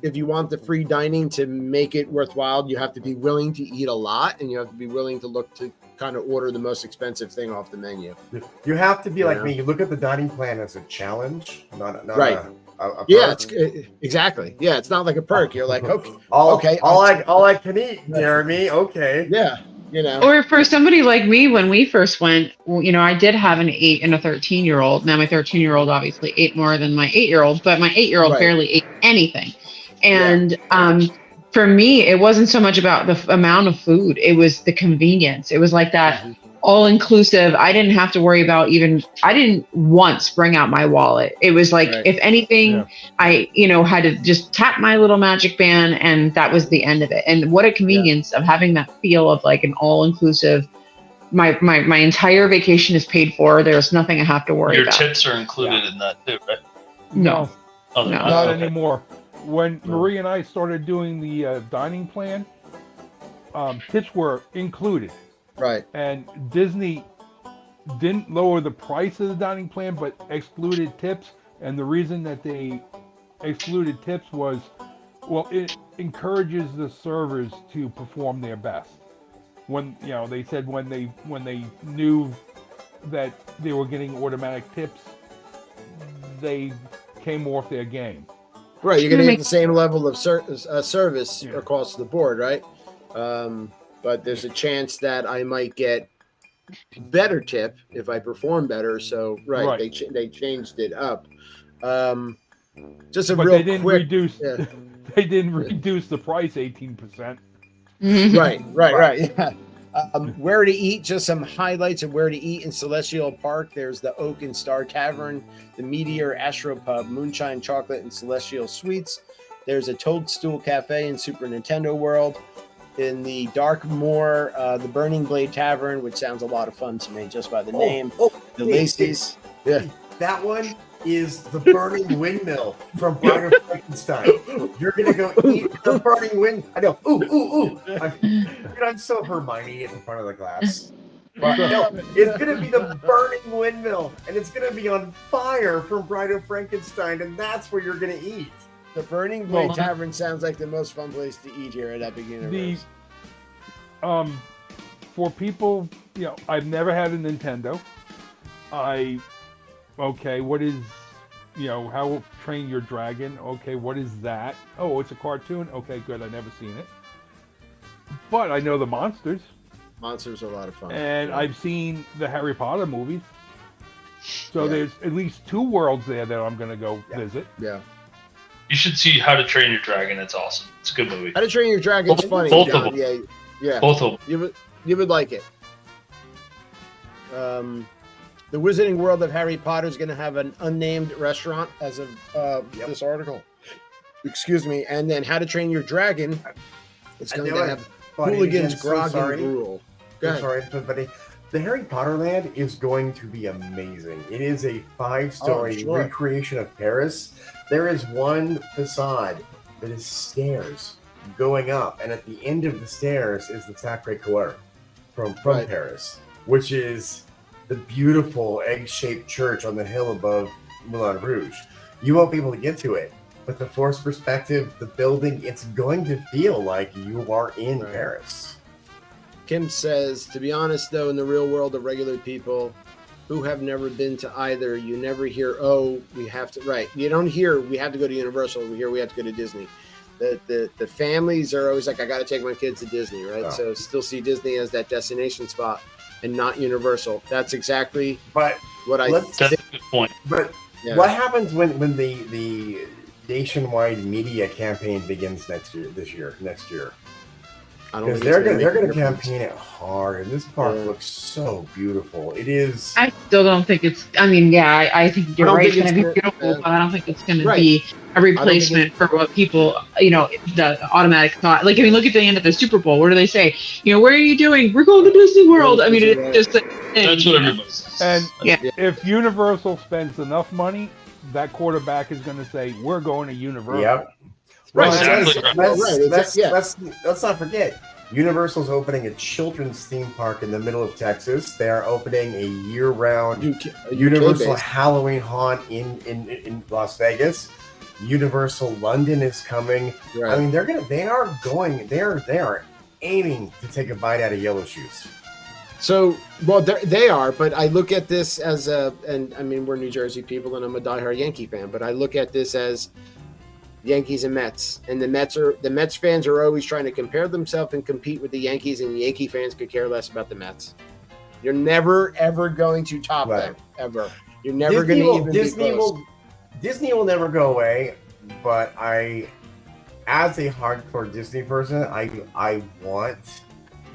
if you want the free dining to make it worthwhile, you have to be willing to eat a lot, and you have to be willing to look to kind of order the most expensive thing off the menu. You have to be like me. You look at the dining plan as a challenge, not right. It's exactly. Yeah, it's not like a perk. You're like, okay, all I can eat, Jeremy. Okay. Yeah. Or for somebody like me, when we first went, I did have an 8 and a 13-year-old. Now my 13-year-old obviously ate more than my 8-year-old, but my 8-year-old barely ate anything. And for me, it wasn't so much about the amount of food; it was the convenience. It was like that all-inclusive. I didn't have to worry about I didn't once bring out my wallet. It was like, if anything, I had to just tap my little magic band, and that was the end of it. And what a convenience of having that feel of like an all-inclusive. My entire vacation is paid for. There's nothing I have to worry about. Your tips are included in that too, right? No, not anymore. When Marie and I started doing the dining plan, tips were included. Right. And Disney didn't lower the price of the dining plan, but excluded tips. And the reason that they excluded tips was, it encourages the servers to perform their best. When they said when they knew that they were getting automatic tips, they came off their game. Right, you're going to get the same level of service across the board, right? But there's a chance that I might get better tip if I perform better. So, they changed it up. Just a real quick. They didn't reduce the price 18%. Right. Yeah. Where to eat, just some highlights of where to eat in Celestial Park. There's the Oak and Star Tavern, the Meteor Astropub, Moonshine Chocolate and Celestial Sweets. There's a Toadstool Cafe in Super Nintendo World. In the Darkmoor, the Burning Blade Tavern, which sounds a lot of fun to me just by the name. The Lacey's. That one is the Burning Windmill from Bride of Frankenstein. You're going to go eat the Burning Wind. I know. Ooh. I'm so Hermione at the front of the glass. But no, it's going to be the Burning Windmill, and it's going to be on fire from Bride of Frankenstein, and that's where you're going to eat. The Burning Blade Tavern sounds like the most fun place to eat here at Epic Universe. For people, I've never had a Nintendo. What is, How Train Your Dragon? Okay, what is that? Oh, it's a cartoon? Okay, good, I've never seen it. But I know the monsters. Monsters are a lot of fun. And I've seen the Harry Potter movies. So there's at least 2 worlds there that I'm going to go visit. Yeah. You should see How to Train Your Dragon. It's awesome. It's a good movie. How to Train Your Dragon's funny. Both of them. Yeah. Both of them. You would like it. The Wizarding World of Harry Potter is going to have an unnamed restaurant as of this article. Excuse me. And then How to Train Your Dragon, it's going to have Hooligans, Grog, and Gruel. Sorry, everybody. The Harry Potter land is going to be amazing. It is a 5-story recreation of Paris. There is one facade that is stairs going up, and at the end of the stairs is the Sacré-Cœur from Paris, which is the beautiful egg-shaped church on the hill above Moulin Rouge. You won't be able to get to it, but the forced perspective, the building, it's going to feel like you are in Paris. Kim says, to be honest, though, in the real world of regular people who have never been to either, you never hear, we have to, right. You don't hear, we have to go to Universal. We hear we have to go to Disney. The families are always like, I got to take my kids to Disney, right? Oh. So still see Disney as that destination spot and not Universal. That's exactly what I think. That's a good point. But what happens when the nationwide media campaign begins next year? Because they're going to campaign it hard, and this park looks so beautiful. It is. I still don't think it's. I mean, I think you're right. It's going to be beautiful, but I don't think it's going to be a replacement for what people, the automatic thought. Like, I mean, look at the end of the Super Bowl. What do they say? Where are you doing? We're going to Disney World. I mean, it's just. That's what everybody says. And if Universal spends enough money, that quarterback is going to say, "We're going to Universal." Yep. Right, let's not forget, Universal's opening a children's theme park in the middle of Texas. They are opening a year-round Universal Halloween haunt in Las Vegas. Universal London is coming. Right. I mean, they are aiming to take a bite out of Yellow Shoes. So, they are, but I look at this as and I mean, we're New Jersey people, and I'm a diehard Yankee fan, but I look at this as Yankees and Mets, and the Mets fans are always trying to compare themselves and compete with the Yankees, and the Yankee fans could care less about the Mets. You're never ever going to top them, ever. You're never going to even be close. Disney will never go away, but as a hardcore Disney person, I want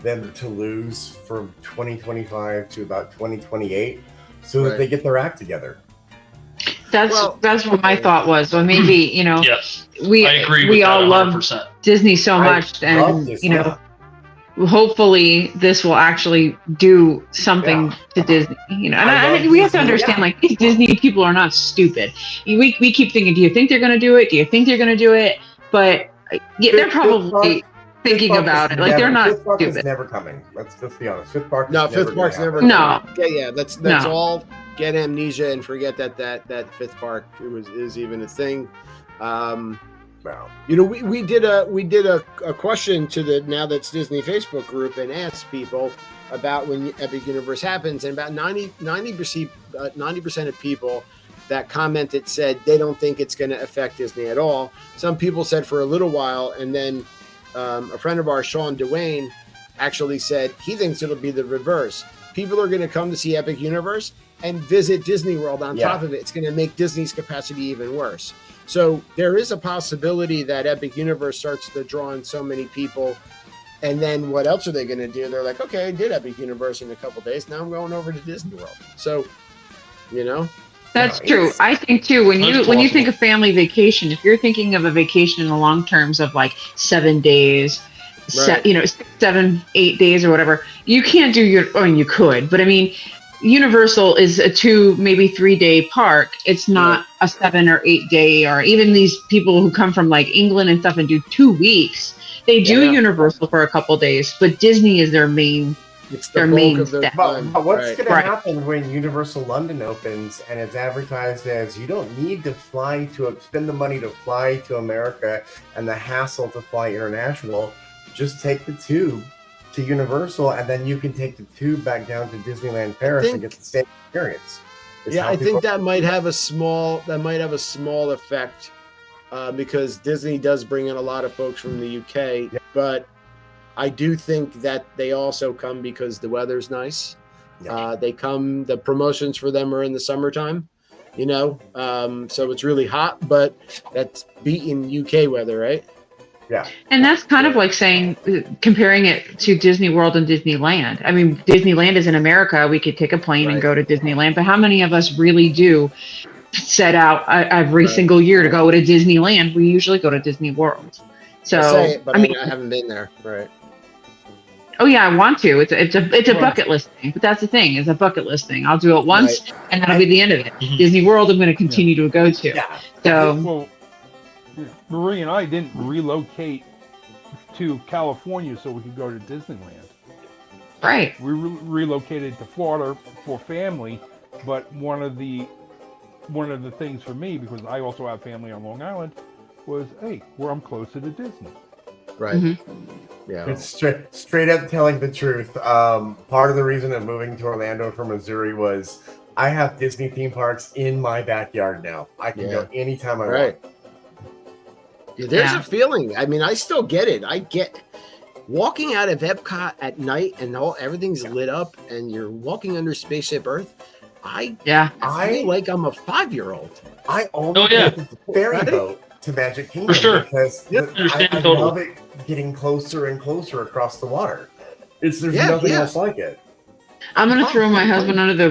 them to lose from 2025 to about 2028 so that they get their act together. That's what my thought was. So maybe, yes, we all love Disney so much, and hopefully this will actually do something to Disney. And we have to understand, like, these Disney people are not stupid. We keep thinking, do you think they're going to do it? Do you think they're going to do it? But they're probably thinking about it. Like, they're not stupid. Fifth Park is never coming. Let's just be honest. Fifth Park's never coming. No. Yeah. That's all. Get amnesia and forget that Fifth Park is even a thing. We did a question to the Now That's Disney Facebook group and asked people about when Epic Universe happens, and about 90% of people that commented said they don't think it's going to affect Disney at all. Some people said for a little while, and then a friend of ours, Sean Dwayne, actually said he thinks it'll be the reverse. People are going to come to see Epic Universe and visit Disney World on top of it. It's going to make Disney's capacity even worse. So there is a possibility that Epic Universe starts to draw in so many people. And then what else are they going to do? They're like, okay, I did Epic Universe in a couple days. Now I'm going over to Disney World. So, That's true. I think too, when you think of family vacation, if you're thinking of a vacation in the long terms of like 7 days, 7, 8 days or whatever, you can't do you could, but I mean, Universal is a 2, maybe 3 day park. It's not a 7 or 8 day, or even these people who come from like England and stuff and do 2 weeks. They do Universal for a couple days, but Disney is their main It's the their bulk main of their staff. time. But what's Right. going to Right. happen when Universal London opens and it's advertised as you don't need to spend the money to fly to America and the hassle to fly international. Just take the tube to Universal and then you can take the tube back down to Disneyland Paris and get the same experience. It's Yeah, how I people- think that might have a small effect because Disney does bring in a lot of folks from the UK, but I do think that they also come because the weather's nice. Yeah. They come, the promotions for them are in the summertime, so it's really hot, but that's beating UK weather, right? Yeah. And that's kind of like saying, comparing it to Disney World and Disneyland. I mean, Disneyland is in America. We could take a plane and Right. go to Disneyland, but how many of us really do set out every Right. single year to go to Disneyland? We usually go to Disney World. So, I say it, but I mean, I haven't been there. Right. oh yeah, I want to. It's a bucket list thing. But that's the thing. It's a bucket list thing. I'll do it once, and that'll be the end of it. Mhm. Disney World, I'm going to continue to go to. Yeah. So, Well, Marie and I didn't relocate to California so we could go to Disneyland. right. We relocated to Florida for family, but one of the things for me, because I also have family on Long Island, was where I'm closer to Disney. Right. Mhm. Yeah. It's straight up telling the truth. Part of the reason of moving to Orlando from Missouri was I have Disney theme parks in my backyard now. I can go anytime I Right. want. Yeah, there's Yeah. a feeling. I mean, I still get it. I get walking out of Epcot at night and everything's lit up and you're walking under Spaceship Earth. I Yeah. feel like I'm a 5-year-old. I always yeah. take the ferry Right? boat to Magic Kingdom sure. because Yep. Understand I totally. love it getting closer and closer across the water. There's Yeah, nothing yeah. else like it. I'm gonna throw my husband under the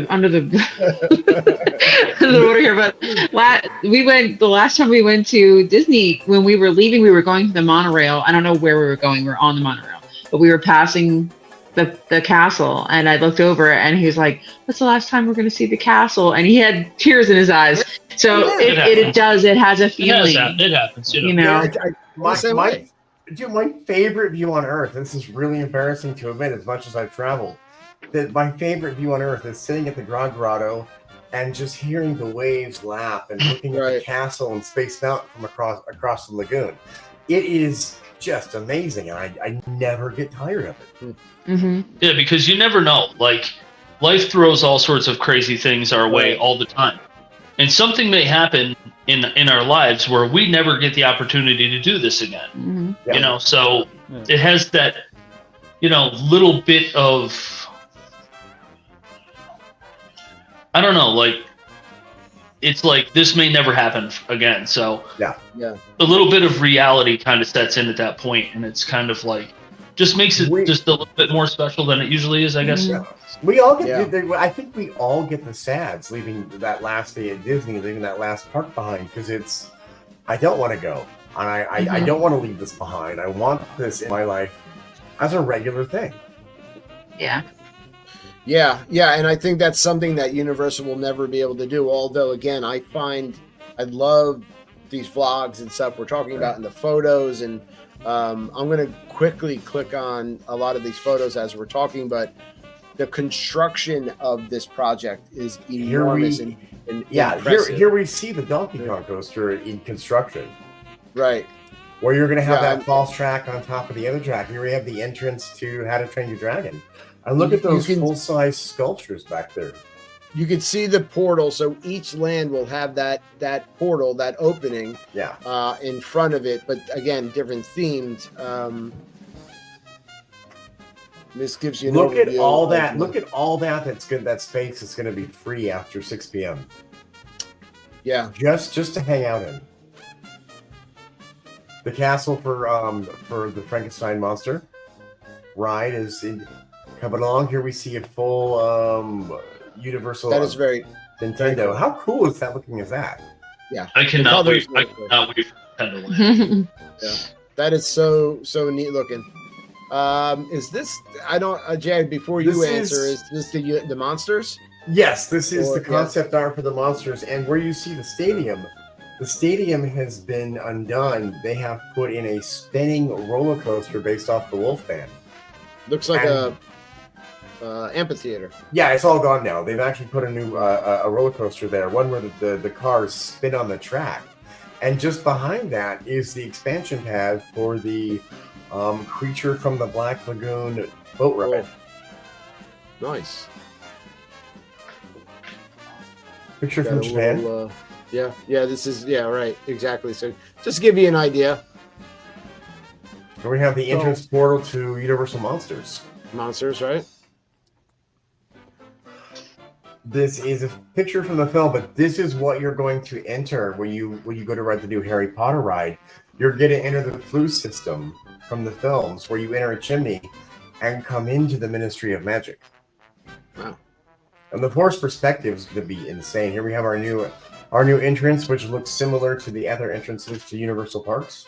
the water here, but the last time we went to Disney, when we were leaving, we were going to the monorail. I don't know where we were going. We were on the monorail, but we were passing the castle, and I looked over, and he was like, "What's the last time we're going to see the castle?" And he had tears in his eyes. So Yeah, it does. It has a feeling. It happens. You know. You know. Yeah, the same way. My favorite view on Earth, this is really embarrassing to admit as much as I've traveled, that my favorite view on Earth is sitting at the Grotto and just hearing the waves lap and looking at the Right. castle and Space Mountain from across the lagoon. It is just amazing, and I never get tired of it. Mm-hmm. Yeah, because you never know. Like, life throws all sorts of crazy things our way Right. all the time. And something may happen in our lives where we never get the opportunity to do this again. Mm-hmm. Yeah. You know, so Yeah. it has that, little bit of, I don't know, like, it's like this may never happen again. So Yeah. a little bit of reality kind of sets in at that point, and it's kind of like just makes it just a little bit more special than it usually is, I guess. Mhm. We all get. Yeah. I think we all get the sads leaving that last day at Disney, leaving that last park behind because it's. I don't want to go, and I Mhm. don't want to leave this behind. I want this in my life as a regular thing. Yeah. Yeah, and I think that's something that Universal will never be able to do. Although, again, I love these vlogs and stuff we're talking about in the photos, and I'm going to quickly click on a lot of these photos as we're talking, but the construction of this project is enormous and impressive. Here we see the Donkey Kong coaster in construction, Right. where you're going to have Yeah, that false track on top of the other track. Here we have the entrance to How to Train Your Dragon. And look at those full-size sculptures back there. You can see the portal, so each land will have that portal, that opening Yeah. in front of it, but again, different themed. This gives you an Look at overview all of that. the- Look at all that. That's good. That space is going to be free after 6 p.m. Yeah, Just to hang out in. The castle for the Frankenstein monster ride is coming along. Here we see a full Universal that is very Nintendo. How cool is that looking as that? I cannot colors wait. I look good. cannot wait for Nintendo Land. That is so neat looking. Is this? I don't, Jay. Before you This answer, is- is this the monsters? Yes, this is Or- the concept art for the monsters, and where you see the stadium has been undone. They have put in a spinning roller coaster based off the Wolfman. Looks like And- amphitheater. Yeah, it's all gone now. They've actually put a new a roller coaster there, one where the cars spin on the track. And just behind that is the expansion pad for the Creature from the Black Lagoon boat ride. Nice. Picture Got from a Japan. little, yeah, this is, right, exactly. So just to give you an idea. And we have the entrance portal to Universal Monsters. Monsters, right? This is a picture from the film, but this is what you're going to enter when you go to ride the new Harry Potter ride. You're going to enter the flue system from the films, where you enter a chimney and come into the Ministry of Magic. Wow. And the force perspective is going to be insane. Here we have our new entrance, which looks similar to the other entrances to Universal Parks.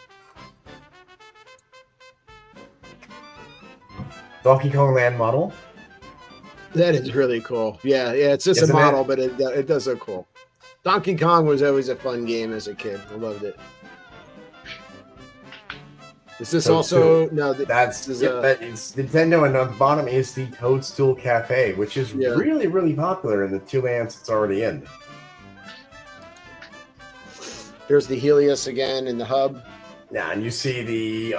Donkey Kong Land model. That is really cool. Yeah, it's just Isn't a model, it? but it does look cool. Donkey Kong was always a fun game as a kid. I loved it. Is this So also too. no? That is Nintendo, and on the bottom is the Toadstool Cafe, which is really, really popular in the 2 lands it's already in. There's the Helios again in the hub. Yeah, and you see the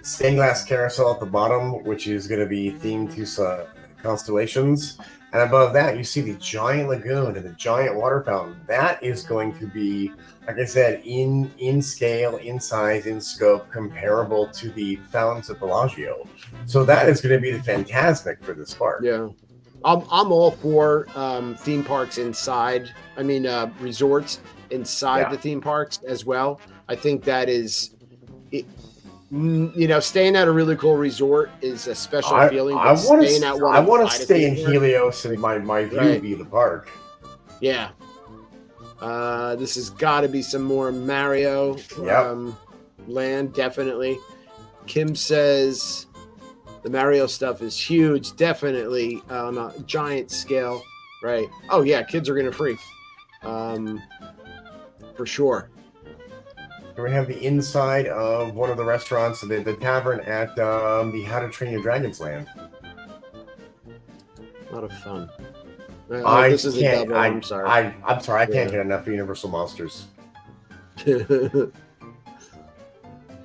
stained glass carousel at the bottom, which is going to be themed to constellations. And above that, you see the giant lagoon and the giant water fountain. That is going to be, like I said, in scale, in size, in scope, comparable to the fountains at Bellagio. So that is going to be fantastic for this park. Yeah, I'm all for theme parks inside. I mean, resorts inside the theme parks as well. I think that is, staying at a really cool resort is a special feeling. I want to stay in Helios. Helios and my view be the park. Yeah. This has got to be some more Mario land, definitely. Kim says the Mario stuff is huge, definitely on a giant scale, right? Oh yeah, kids are gonna freak, for sure. Here we have the inside of one of the restaurants, the tavern at the How to Train Your Dragon's Land. A lot of fun. This is a double. I'm sorry. I'm sorry. I can't get enough of Universal Monsters.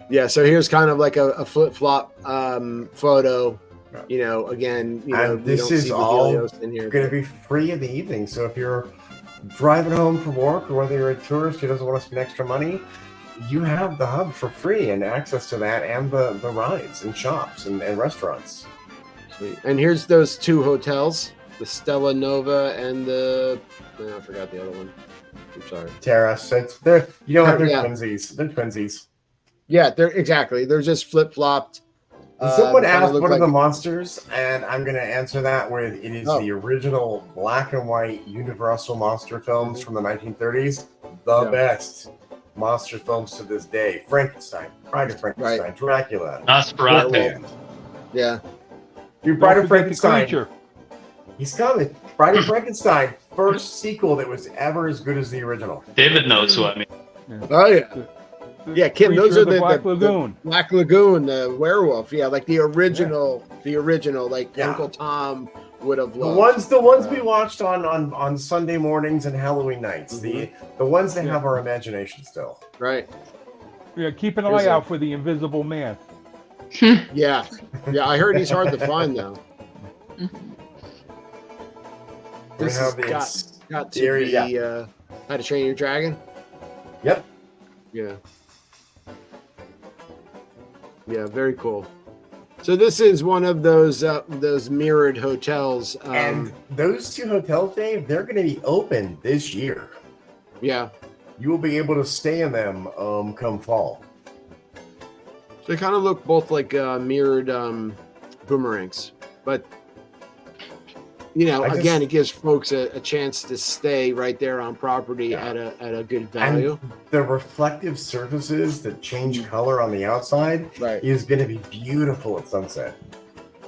Yeah, so here's kind of like a flip-flop photo. Again, and this is all going to be free in the evening. So if you're driving home from work, or whether you're a tourist who doesn't want to spend extra money, you have the hub for free and access to that, and the rides and shops and restaurants. Sweet. And here's those 2 hotels, the Stella Nova and I forgot the other one. I'm sorry. Terrace. They're Yeah. twinsies. They're twinsies. Yeah, they're just flip-flopped. Someone asked what are the monsters, and I'm going to answer that with it is the original black and white Universal monster films from the 1930s. The best monster films to this day. Frankenstein, Bride of Frankenstein, Dracula, Nosferatu. Yeah. Dude, Bride of Don't forget the Frankenstein. creature. He's coming. Bride of Frankenstein, first sequel that was ever as good as the original. David knows who I mean. Oh yeah. Yeah, Kim, those Creature are of the Black Lagoon. The Black Lagoon, the werewolf. Yeah, like the original, like Uncle Tom would have loved. The ones we watched on Sunday mornings and Halloween nights. The ones that have our imagination still. Right. Yeah, keep an eye out for the Invisible Man. Yeah. I heard he's hard to find though. This has got to be How to Train Your Dragon. Yep. Yeah. Yeah, very cool. So this is one of those mirrored hotels. And those 2 hotels, Dave, they're going to be open this year. Yeah. You will be able to stay in them come fall. So they kind of look both like mirrored boomerangs, but it gives folks a chance to stay right there on property at a good value. And the reflective surfaces that change color on the outside is going to be beautiful at sunset.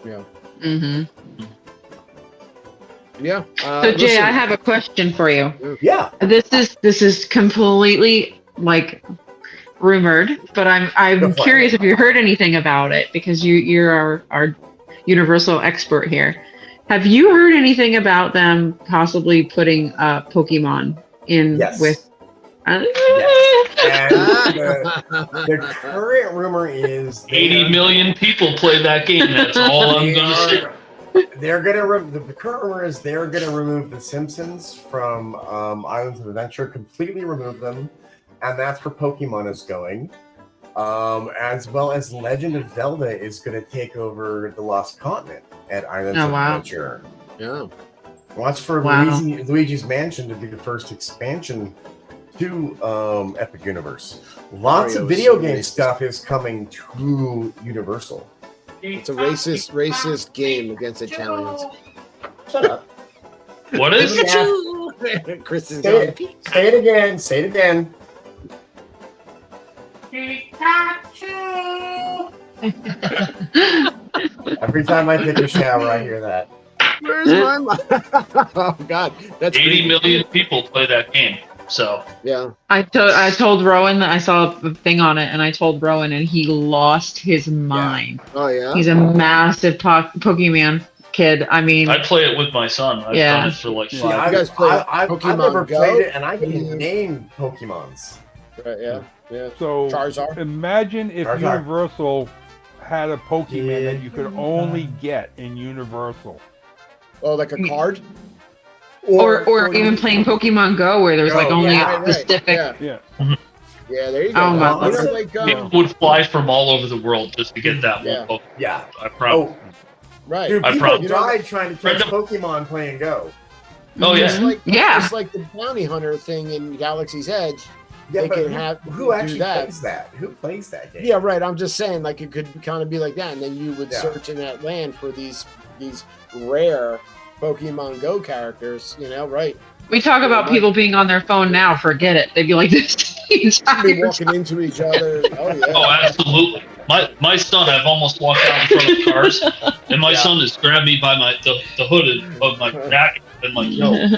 Yeah. Mm-hmm. Yeah. So Jay, I have a question for you. Yeah. This is completely like rumored, but I'm curious if you heard anything about it, because you're our Universal expert here. Have you heard anything about them possibly putting Pokemon in Yes. with? Yes. And the current rumor is 80 million people play that game. That's all I'm going to say. They're gonna the current rumor is they're gonna remove the Simpsons from Islands of Adventure, completely remove them, and that's where Pokemon is going. As well as Legend of Zelda is gonna take over the Lost Continent at Islands of Adventure. Yeah. Watch for Luigi's Mansion to be the first expansion to Epic Universe. Lots of video game stuff is coming to Universal. It's a racist game against Italians. Shut up. What is it? Chris is going. Say it again. Say it again. Every time I take a shower, I hear that. Where's my mind? Oh God, that's 80 million people play that game. So yeah, I told Rowan that I saw the thing on it, and I told Rowan, and he lost his mind. Yeah. Oh yeah, he's a massive Pokemon kid. I mean, I play it with my son. I've done it for like 5 years. You guys play I've never played it, and I can name Pokemons. Right, yeah. So Charizard. Imagine if Universal had a Pokemon that you could only get in Universal. Oh, like a card? Or even playing Pokemon Go, where there's like only specific. Yeah. There you go. Oh my! People would fly from all over the world just to get that one Pokemon. Yeah, I promise. Right. Dude, people died trying to catch Pokemon playing Go. Oh yeah. Just like the bounty hunter thing in Galaxy's Edge. Yeah, they can have who actually plays that? Who plays that game? Yeah, right. I'm just saying, like, it could kind of be like that, and then you would search in that land for these rare Pokemon Go characters. You know, right? We talk about people being on their phone now. Forget it. They'd be like this. Be walking into each other. Oh yeah. Oh, absolutely. My son, I've almost walked out in front of cars, and my son has grabbed me by the hood of my jacket and like, yo.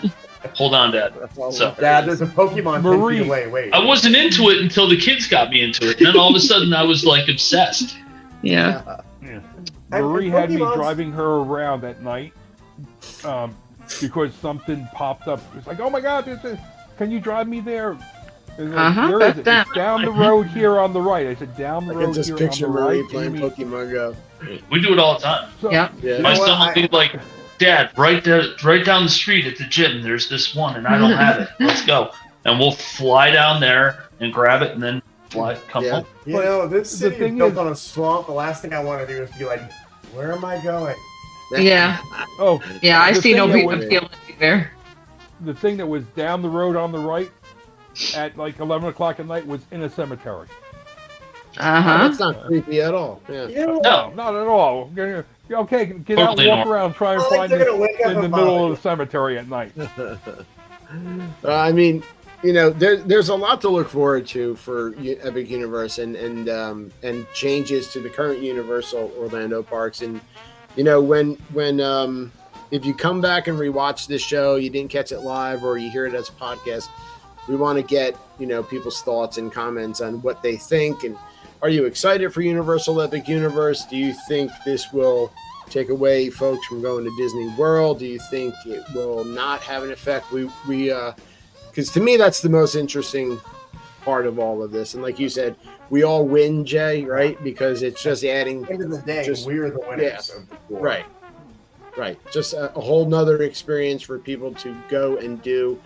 Hold on, Dad. So, Dad, there's a Pokemon 10 feet away. Wait. I wasn't into it until the kids got me into it. And then all of a sudden, I was like obsessed. Yeah. Marie had me driving her around at night because something popped up. It's like, oh my God, can you drive me there? Like, where is it? It's down the road here on the right. I said, down the road here on the right. I can just picture Marie playing Pokemon Go. We do it all the time. So, my son will be like, Dad, right down the street at the gym, there's this one, and I don't have it. Let's go. And we'll fly down there and grab it, and then come home. You know, this city is built on a swamp. The last thing I want to do is be like, where am I going? Yeah. Oh. Yeah, I see no appeal there. The thing that was down the road on the right at like 11 o'clock at night was in a cemetery. That's not creepy at all. Yeah. No, not at all. Okay, get out and walk around, try and find it in the middle of the cemetery at night. I mean, you know, there's a lot to look forward to for Epic Universe and changes to the current Universal Orlando parks. And you know, when if you come back and rewatch this show, you didn't catch it live or you hear it as a podcast, we want to get, you know, people's thoughts and comments on what they think. And are you excited for Universal Epic Universe? Do you think this will take away folks from going to Disney World? Do you think it will not have an effect? Because to me, that's the most interesting part of all of this. And like you said, we all win, Jay, right? Because it's just adding. At the end of the day, we're the winners of the war. Right. Just a whole nother experience for people to go and do.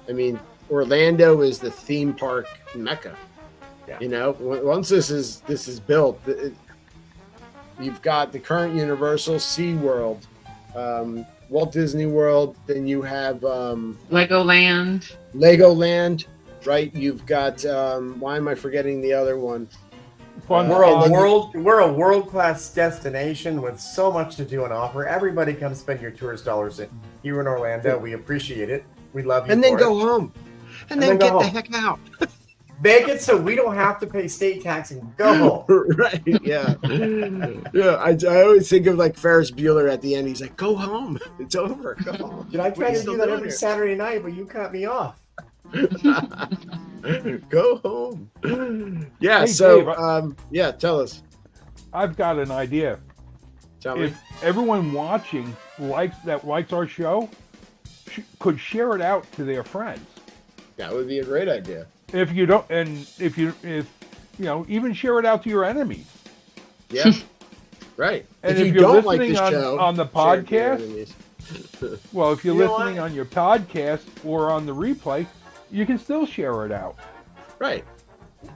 I mean, Orlando is the theme park mecca. Yeah. You know, once this is built, you've got the current Universal, SeaWorld, Walt Disney World, then you have Legoland, right? You've got why am I forgetting the other one? We're a world-class destination with so much to do and offer. Everybody come spend your tourist dollars here in Orlando. We appreciate it. We love you. And then go home. And then get the heck out. Make it so we don't have to pay state tax and go home. Right, yeah. Yeah, I always think of like Ferris Bueller at the end. He's like, go home. It's over. Go home. Dude, I try to do that every Saturday night, but you cut me off. Go home. Yeah, Hey, so, Dave, tell us. I've got an idea. Tell me. if everyone watching likes our show could share it out to their friends. That would be a great idea. If you don't, and if you even share it out to your enemies. Yeah. Right. And if if you you're don't like listening the show, on the share it to your podcast, enemies. well, if you're You know listening what? on your podcast or on the replay, you can still share it out. Right.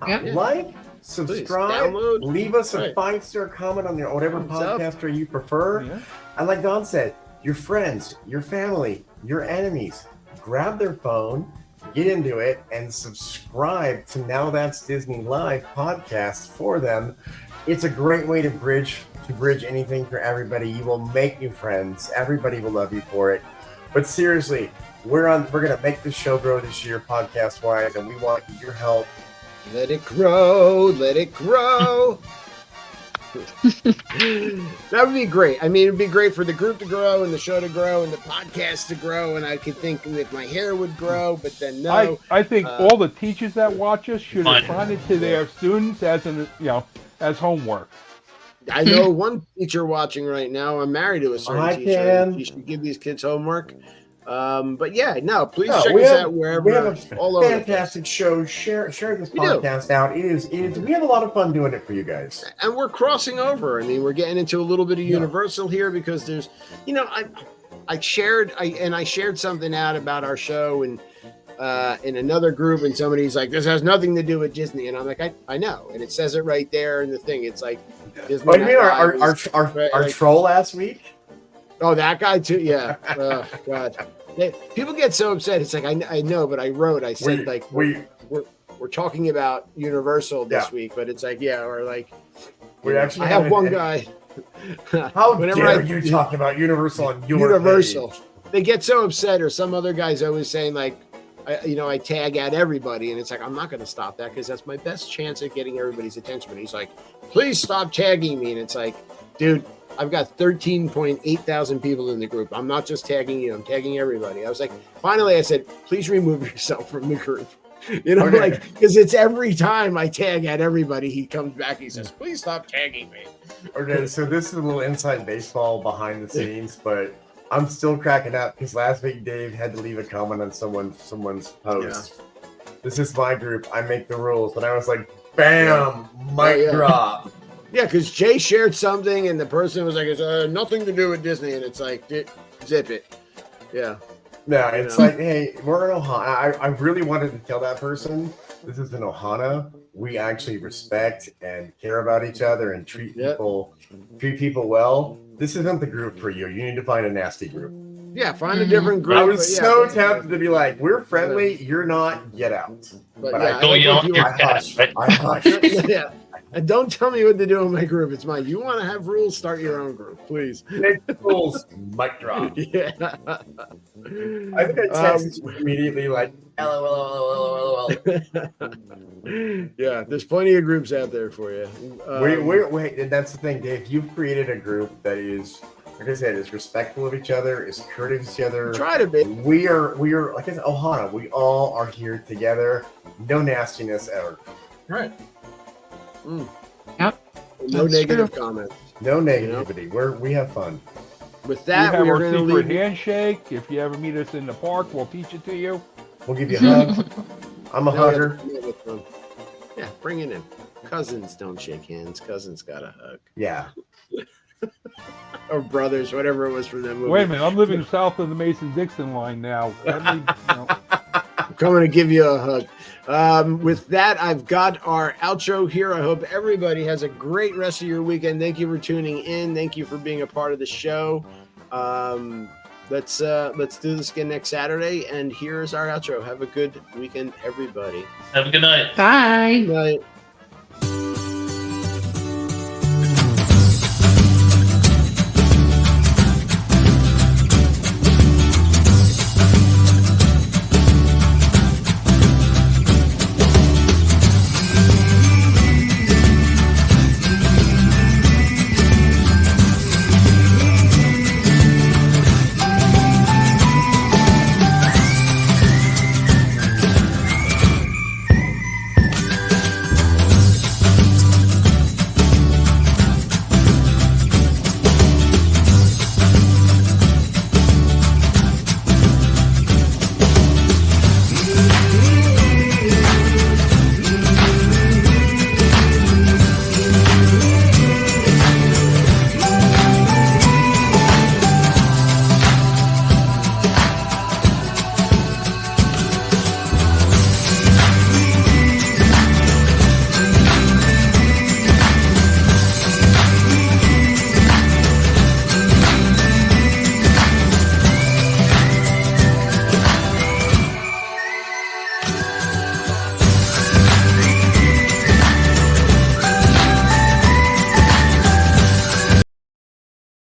Yep. Like, subscribe, download. leave us a Right. 5-star comment on your whatever Thumbs up. podcaster you prefer. Yeah. And like Don said, your friends, your family, your enemies, grab their phone, get into it, and subscribe to Now That's Disney Live podcast for them. It's a great way to bridge anything for everybody. You will make new friends. Everybody will love you for it. But seriously, we're gonna make this show grow this year, podcast wise, and we want your help. Let it grow. Let it grow. That would be great. I mean, it'd be great for the group to grow and the show to grow and the podcast to grow. And I could think if my hair would grow, but then no. I think all the teachers that watch us should Fine. assign it to their students as as homework. I know one teacher watching right now. I'm married to a certain I teacher. can. You should give these kids homework. But yeah, no, please No, check we us have- out wherever. We have a all over the place. fantastic show. Share this We do. podcast out. It is. We have a lot of fun doing it for you guys. And we're crossing over. I mean, we're getting into a little bit of Yeah. Universal here because there's, I shared something out about our show and in another group, and somebody's like, "This has nothing to do with Disney," and I'm like, "I know," and it says it right there in the thing. It's like, Disney What do you mean Live our is- right, our like- troll last week? Oh, that guy too. Yeah. Oh God. People get so upset. It's like I know, but I said we're talking about Universal this Yeah. week, but it's like or like We actually I have had one an- guy. How Whenever dare I- you talk about Universal on your Universal. page? They get so upset, or some other guy's always saying like, I tag at everybody, and it's like I'm not going to stop that because that's my best chance at getting everybody's attention. And he's like, please stop tagging me, and it's like, dude, I've got 13.8 thousand people in the group. I'm not just tagging you; I'm tagging everybody. I was like, finally, I said, please remove yourself from the group. Okay. Like because it's every time I tag at everybody, he comes back. He says, please stop tagging me. Okay, so this is a little inside baseball behind the scenes, but I'm still cracking up because last week Dave had to leave a comment on someone's post. This is my group. I make the rules, and I was like, bam, mic Yeah. drop. Yeah, because Jay shared something, and the person was like, "It's nothing to do with Disney," and it's like, zip it. Yeah. No, it's Yeah. like, hey, we're in Ohana. I really wanted to tell that person this is an Ohana. We actually respect and care about each other and treat Yep. people well. This isn't the group for you. You need to find a nasty group. Yeah, find a different group. I was but yeah, so but- tempted to be like, we're friendly, you're not, get out. But but yeah, I Go like yell what at you your were- I cat, hush. right? I hush. Yeah. And don't tell me what to do in my group. It's mine. You want to have rules? Start your own group, please. Make the rules, mic drop. Yeah. I think I texted you immediately like, LOL. Yeah, there's plenty of groups out there for you. Wait, and that's the thing, Dave. You've created a group that is, like I said, is respectful of each other, is courteous to each other. Try to be. We are, like I said, Ohana. We all are here together. No nastiness ever. Right. Yep. No That's negative comments. No negativity. We have fun. With We that, have we are our going to secret leave. handshake. If you ever meet us in the park, we'll teach it to you. We'll give you a hug. I'm a hugger. Yeah, bring it in. Cousins don't shake hands. Cousins got a hug. Yeah. Or brothers, whatever it was from that movie. Wait a minute, I'm living south of the Mason-Dixon line now. Let me, I'm coming to give you a hug. With that, I've got our outro here. I hope everybody has a great rest of your weekend. Thank you for tuning in. Thank you for being a part of the show. Let's do this again next Saturday. And here's our outro. Have a good weekend, everybody. Have a good night. Bye. Good night.